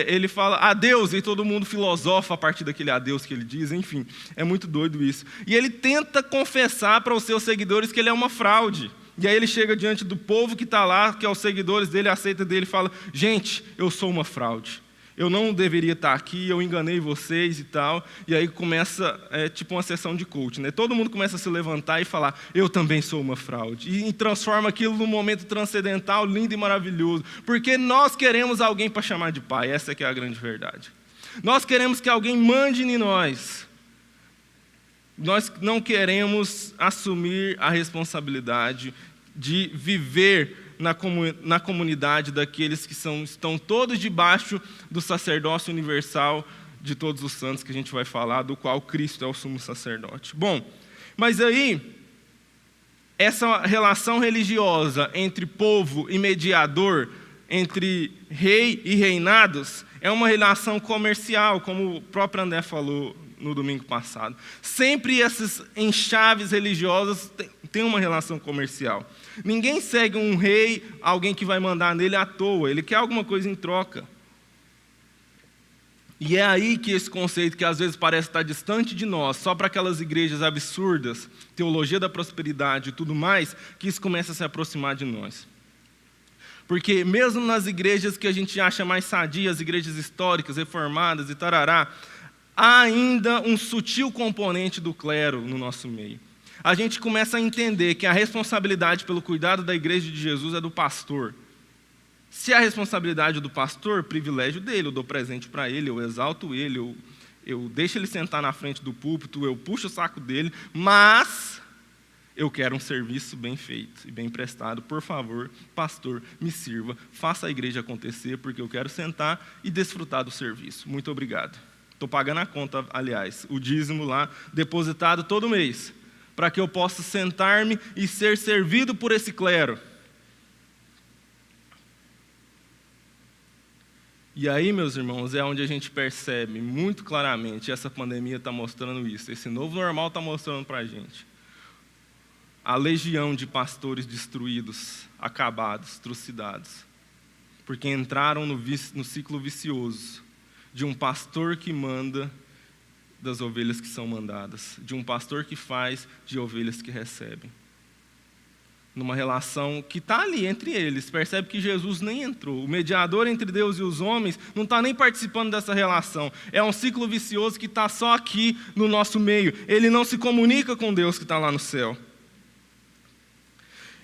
ele fala adeus, e todo mundo filosofa a partir daquele adeus que ele diz. Enfim, é muito doido isso. E ele tenta confessar para os seus seguidores que ele é uma fraude. E aí ele chega diante do povo que está lá, que é os seguidores dele, a seita dele, e fala, gente, eu sou uma fraude. Eu não deveria estar aqui, eu enganei vocês e tal. E aí começa, tipo uma sessão de coaching, né? Todo mundo começa a se levantar e falar, eu também sou uma fraude. E transforma aquilo num momento transcendental, lindo e maravilhoso. Porque nós queremos alguém para chamar de pai, essa é que é a grande verdade. Nós queremos que alguém mande em nós. Nós não queremos assumir a responsabilidade de viver na comunidade daqueles que estão todos debaixo do sacerdócio universal de todos os santos, que a gente vai falar, do qual Cristo é o sumo sacerdote. Bom, mas aí, essa relação religiosa entre povo e mediador, entre rei e reinados, é uma relação comercial, como o próprio André falou no domingo passado. Sempre essas enxaves religiosas têm uma relação comercial. Ninguém segue um rei, alguém que vai mandar nele à toa, ele quer alguma coisa em troca. E é aí que esse conceito, que às vezes parece estar distante de nós, só para aquelas igrejas absurdas, teologia da prosperidade e tudo mais, que isso começa a se aproximar de nós. Porque mesmo nas igrejas que a gente acha mais sadias, igrejas históricas, reformadas e tarará, há ainda um sutil componente do clero no nosso meio. A gente começa a entender que a responsabilidade pelo cuidado da igreja de Jesus é do pastor. Se a responsabilidade é do pastor, privilégio dele, eu dou presente para ele, eu exalto ele, eu deixo ele sentar na frente do púlpito, eu puxo o saco dele, mas eu quero um serviço bem feito e bem prestado. Por favor, pastor, me sirva, faça a igreja acontecer, porque eu quero sentar e desfrutar do serviço. Muito obrigado. Estou pagando a conta, aliás, o dízimo lá, depositado todo mês, para que eu possa sentar-me e ser servido por esse clero. E aí, meus irmãos, é onde a gente percebe muito claramente, essa pandemia está mostrando isso, esse novo normal está mostrando para a gente. A legião de pastores destruídos, acabados, trucidados, porque entraram no ciclo vicioso de um pastor que manda das ovelhas que são mandadas, de um pastor que faz de ovelhas que recebem. Numa relação que está ali entre eles, percebe que Jesus nem entrou. O mediador entre Deus e os homens não está nem participando dessa relação. É um ciclo vicioso que está só aqui no nosso meio. Ele não se comunica com Deus que está lá no céu.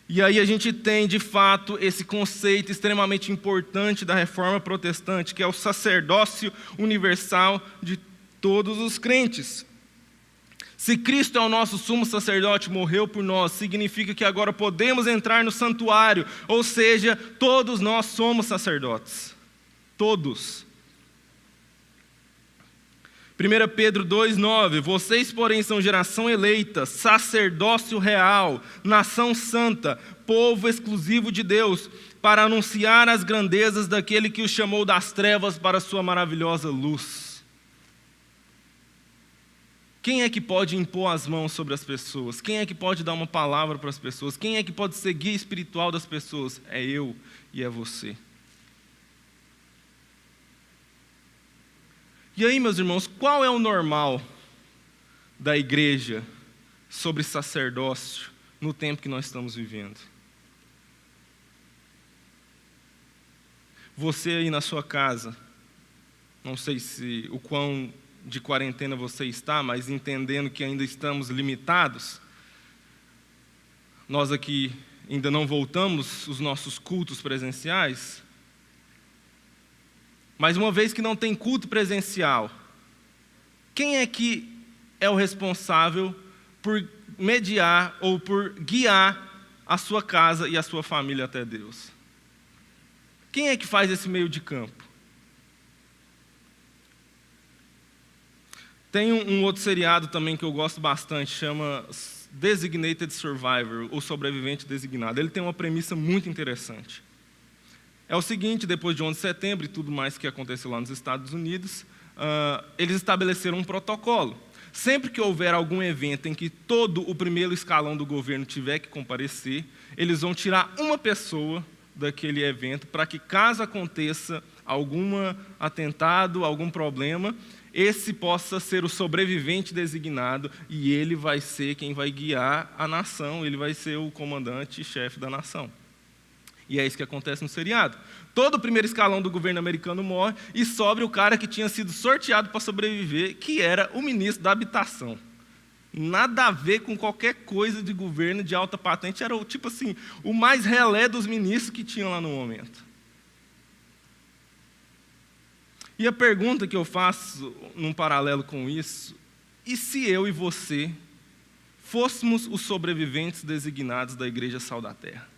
E aí a gente tem, de fato, esse conceito extremamente importante da reforma protestante, que é o sacerdócio universal de todos os crentes. Se Cristo é o nosso sumo sacerdote, morreu por nós, significa que agora podemos entrar no santuário, ou seja, todos nós somos sacerdotes. Todos. 1 Pedro 2,9: vocês, porém, são geração eleita, sacerdócio real, nação santa, povo exclusivo de Deus, para anunciar as grandezas daquele que os chamou das trevas para a sua maravilhosa luz. Quem é que pode impor as mãos sobre as pessoas? Quem é que pode dar uma palavra para as pessoas? Quem é que pode ser guia espiritual das pessoas? É eu e é você. E aí, meus irmãos, qual é o normal da igreja sobre sacerdócio no tempo que nós estamos vivendo? Você aí na sua casa, não sei o quão de quarentena você está, mas entendendo que ainda estamos limitados, nós aqui ainda não voltamos os nossos cultos presenciais, mas uma vez que não tem culto presencial, quem é que é o responsável por mediar ou por guiar a sua casa e a sua família até Deus? Quem é que faz esse meio de campo? Tem um outro seriado também que eu gosto bastante, chama Designated Survivor, ou Sobrevivente Designado. Ele tem uma premissa muito interessante. É o seguinte: depois de 11 de setembro e tudo mais que aconteceu lá nos Estados Unidos, eles estabeleceram um protocolo. Sempre que houver algum evento em que todo o primeiro escalão do governo tiver que comparecer, eles vão tirar uma pessoa daquele evento para que, caso aconteça algum atentado, algum problema, esse possa ser o sobrevivente designado e ele vai ser quem vai guiar a nação, ele vai ser o comandante e chefe da nação. E é isso que acontece no seriado. Todo o primeiro escalão do governo americano morre e sobra o cara que tinha sido sorteado para sobreviver, que era o ministro da habitação. Nada a ver com qualquer coisa de governo de alta patente, era tipo assim, o mais relé dos ministros que tinham lá no momento. E a pergunta que eu faço, num paralelo com isso, e se eu e você fôssemos os sobreviventes designados da Igreja Sal da Terra?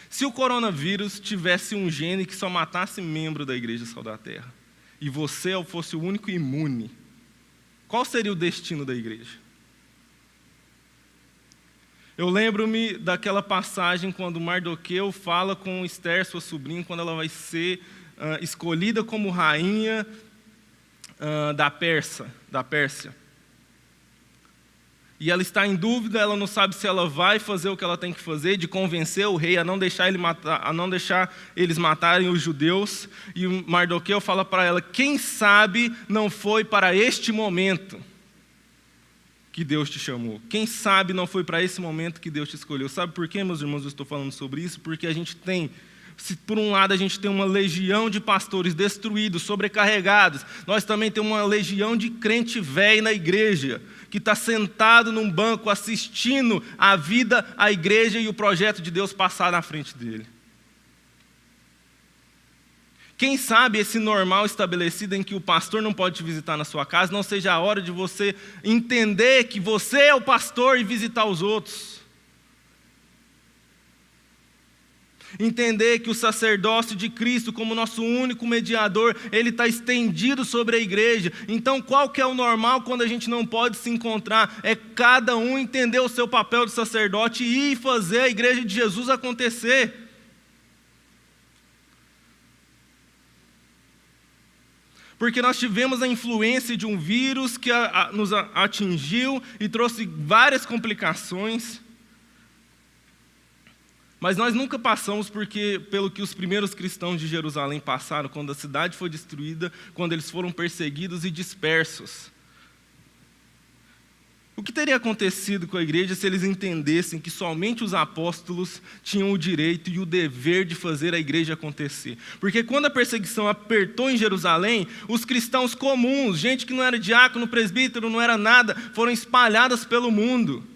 Se o coronavírus tivesse um gene que só matasse membro da Igreja Sal da Terra, e você fosse o único imune, qual seria o destino da igreja? Eu lembro-me daquela passagem quando Mardoqueu fala com Esther, sua sobrinha, quando ela vai ser escolhida como rainha da Pérsia. E ela está em dúvida, ela não sabe se ela vai fazer o que ela tem que fazer, de convencer o rei a não deixar eles matarem os judeus. E Mardoqueu fala para ela: quem sabe não foi para este momento que Deus te chamou? Quem sabe não foi para esse momento que Deus te escolheu? Sabe por quê, meus irmãos, eu estou falando sobre isso? Porque a gente tem... Se por um lado a gente tem uma legião de pastores destruídos, sobrecarregados, nós também temos uma legião de crente velho na igreja, que está sentado num banco assistindo a vida, a igreja e o projeto de Deus passar na frente dele. Quem sabe esse normal estabelecido em que o pastor não pode te visitar na sua casa, não seja a hora de você entender que você é o pastor e visitar os outros. Entender que o sacerdócio de Cristo, como nosso único mediador, ele está estendido sobre a igreja. Então, qual que é o normal quando a gente não pode se encontrar? É cada um entender o seu papel de sacerdote e ir fazer a igreja de Jesus acontecer. Porque nós tivemos a influência de um vírus que nos atingiu e trouxe várias complicações. Mas nós nunca passamos pelo que os primeiros cristãos de Jerusalém passaram, quando a cidade foi destruída, quando eles foram perseguidos e dispersos. O que teria acontecido com a igreja se eles entendessem que somente os apóstolos tinham o direito e o dever de fazer a igreja acontecer? Porque quando a perseguição apertou em Jerusalém, os cristãos comuns, gente que não era diácono, presbítero, não era nada, foram espalhadas pelo mundo.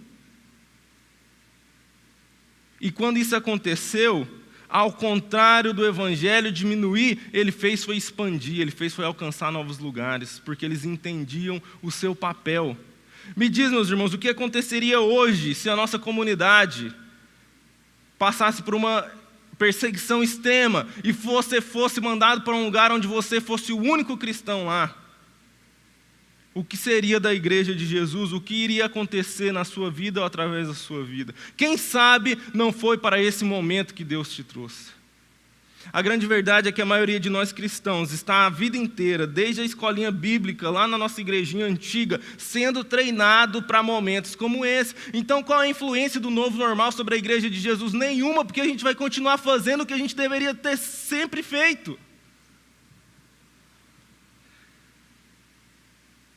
E quando isso aconteceu, Ao contrário do evangelho diminuir, ele fez foi expandir, ele fez foi alcançar novos lugares, porque eles entendiam o seu papel. Me diz, meus irmãos, o que aconteceria hoje se a nossa comunidade passasse por uma perseguição extrema e você fosse mandado para um lugar onde você fosse o único cristão lá? O que seria da igreja de Jesus? O que iria acontecer na sua vida ou através da sua vida? Quem sabe não foi para esse momento que Deus te trouxe. A grande verdade é que a maioria de nós cristãos está a vida inteira, desde a escolinha bíblica, lá na nossa igrejinha antiga, sendo treinado para momentos como esse. Então qual é a influência do novo normal sobre a igreja de Jesus? Nenhuma, porque a gente vai continuar fazendo o que a gente deveria ter sempre feito.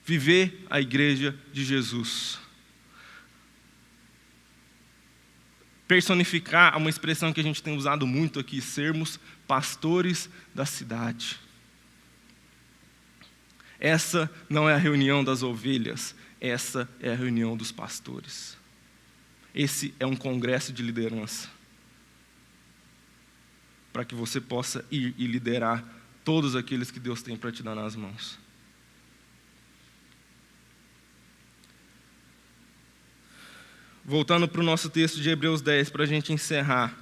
Viver a igreja de Jesus. Personificar uma expressão que a gente tem usado muito aqui, sermos pastores da cidade. Essa não é a reunião das ovelhas, essa é a reunião dos pastores. Esse é um congresso de liderança, para que você possa ir e liderar todos aqueles que Deus tem para te dar nas mãos. Voltando para o nosso texto de Hebreus 10, para a gente encerrar.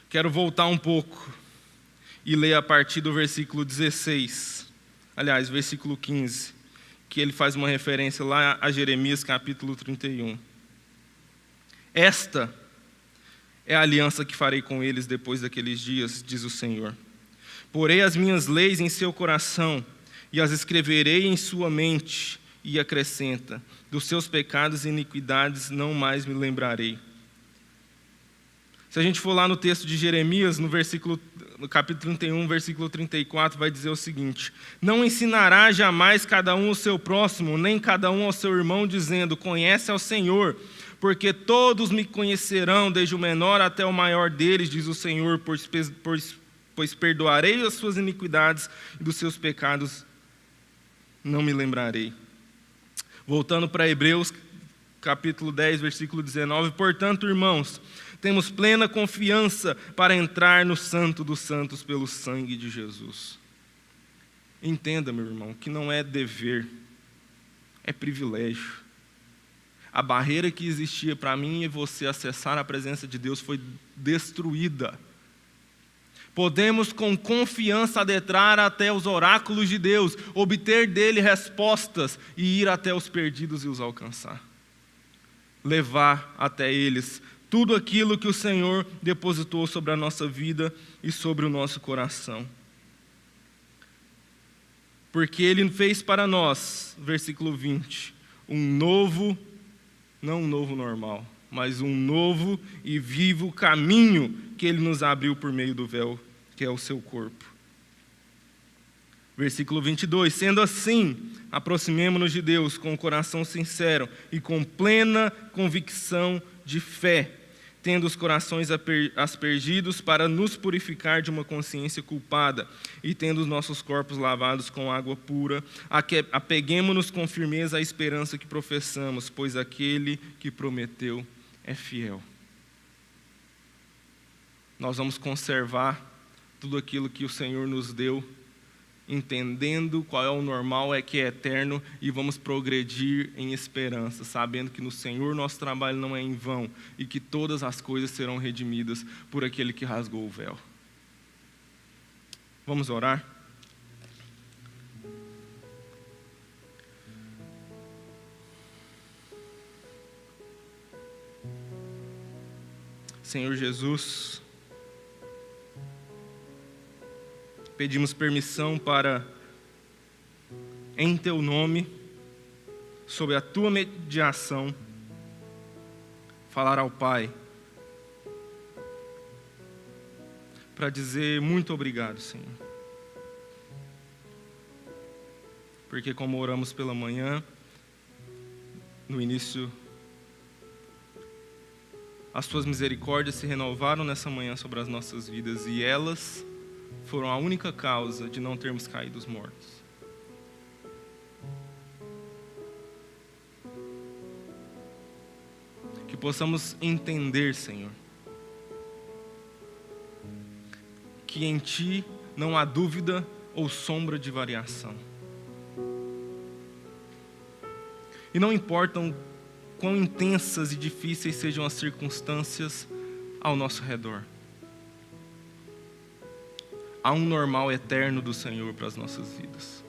Quero voltar um pouco e ler a partir do versículo 16. Aliás, versículo 15, que ele faz uma referência lá a Jeremias capítulo 31. Esta é a aliança que farei com eles depois daqueles dias, diz o Senhor. Porei as minhas leis em seu coração e as escreverei em sua mente, e acrescenta, dos seus pecados e iniquidades não mais me lembrarei. Se a gente for lá no texto de Jeremias, no capítulo 31, versículo 34, vai dizer o seguinte: não ensinará jamais cada um ao seu próximo, nem cada um ao seu irmão, dizendo, conhece ao Senhor, porque todos me conhecerão, desde o menor até o maior deles, diz o Senhor, pois perdoarei as suas iniquidades e dos seus pecados não me lembrarei. Voltando para Hebreus, capítulo 10, versículo 19. Portanto, irmãos, temos plena confiança para entrar no Santo dos Santos pelo sangue de Jesus. Entenda, meu irmão, que não é dever, é privilégio. A barreira que existia para mim e você acessar a presença de Deus foi destruída. Podemos com confiança adentrar até os oráculos de Deus, obter dele respostas e ir até os perdidos e os alcançar. Levar até eles tudo aquilo que o Senhor depositou sobre a nossa vida e sobre o nosso coração. Porque Ele fez para nós, versículo 20, não um novo normal, mas um novo e vivo caminho que Ele nos abriu por meio do véu, que é o seu corpo. Versículo 22, sendo assim, aproximemo-nos de Deus com o coração sincero e com plena convicção de fé, tendo os corações aspergidos para nos purificar de uma consciência culpada e tendo os nossos corpos lavados com água pura, apeguemo-nos com firmeza à esperança que professamos, pois aquele que prometeu é fiel. Nós vamos conservar tudo aquilo que o Senhor nos deu, entendendo qual é o normal, que é eterno, e vamos progredir em esperança, sabendo que no Senhor nosso trabalho não é em vão e que todas as coisas serão redimidas por aquele que rasgou o véu. Vamos orar? Senhor Jesus, pedimos permissão para, em Teu nome, sob a Tua mediação, falar ao Pai, para dizer muito obrigado, Senhor. Porque como oramos pela manhã, no início, as Tuas misericórdias se renovaram nessa manhã sobre as nossas vidas e elas foram a única causa de não termos caído mortos. possamos entender, Senhor, que em Ti não há dúvida ou sombra de variação. E não importam quão intensas e difíceis sejam as circunstâncias ao nosso redor, há um normal eterno do Senhor para as nossas vidas.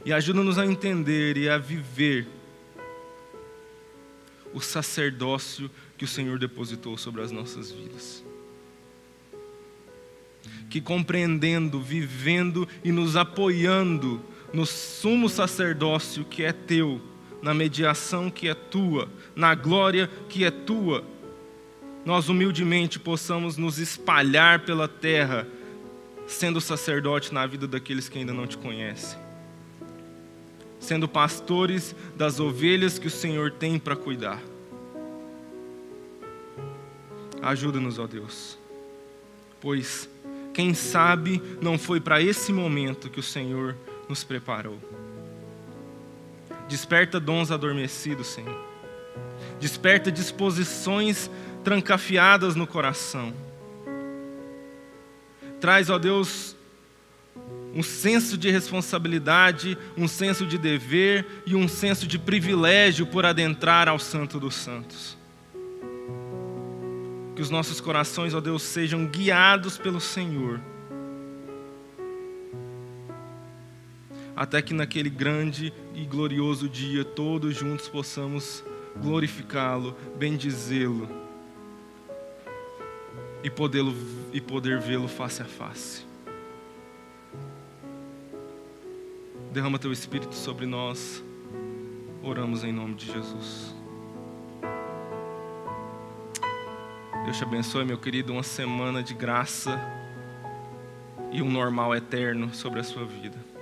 E ajuda-nos a entender e a viver o sacerdócio que o Senhor depositou sobre as nossas vidas. Que compreendendo, vivendo e nos apoiando no sumo sacerdócio que é Teu, na mediação que é Tua, na glória que é Tua, nós humildemente possamos nos espalhar pela terra, sendo sacerdote na vida daqueles que ainda não Te conhecem, sendo pastores das ovelhas que o Senhor tem para cuidar. Ajuda-nos, ó Deus, pois quem sabe não foi para esse momento que o Senhor nos preparou. Desperta dons adormecidos, Senhor. Desperta disposições trancafiadas no coração. Traz, ó Deus, um senso de responsabilidade, um senso de dever e um senso de privilégio por adentrar ao Santo dos Santos. Que os nossos corações, ó Deus, sejam guiados pelo Senhor, até que naquele grande e glorioso dia todos juntos possamos glorificá-lo, bendizê-lo e poder vê-lo face a face. Derrama Teu Espírito sobre nós, oramos em nome de Jesus. Deus te abençoe, meu querido, uma semana de graça e um normal eterno sobre a sua vida.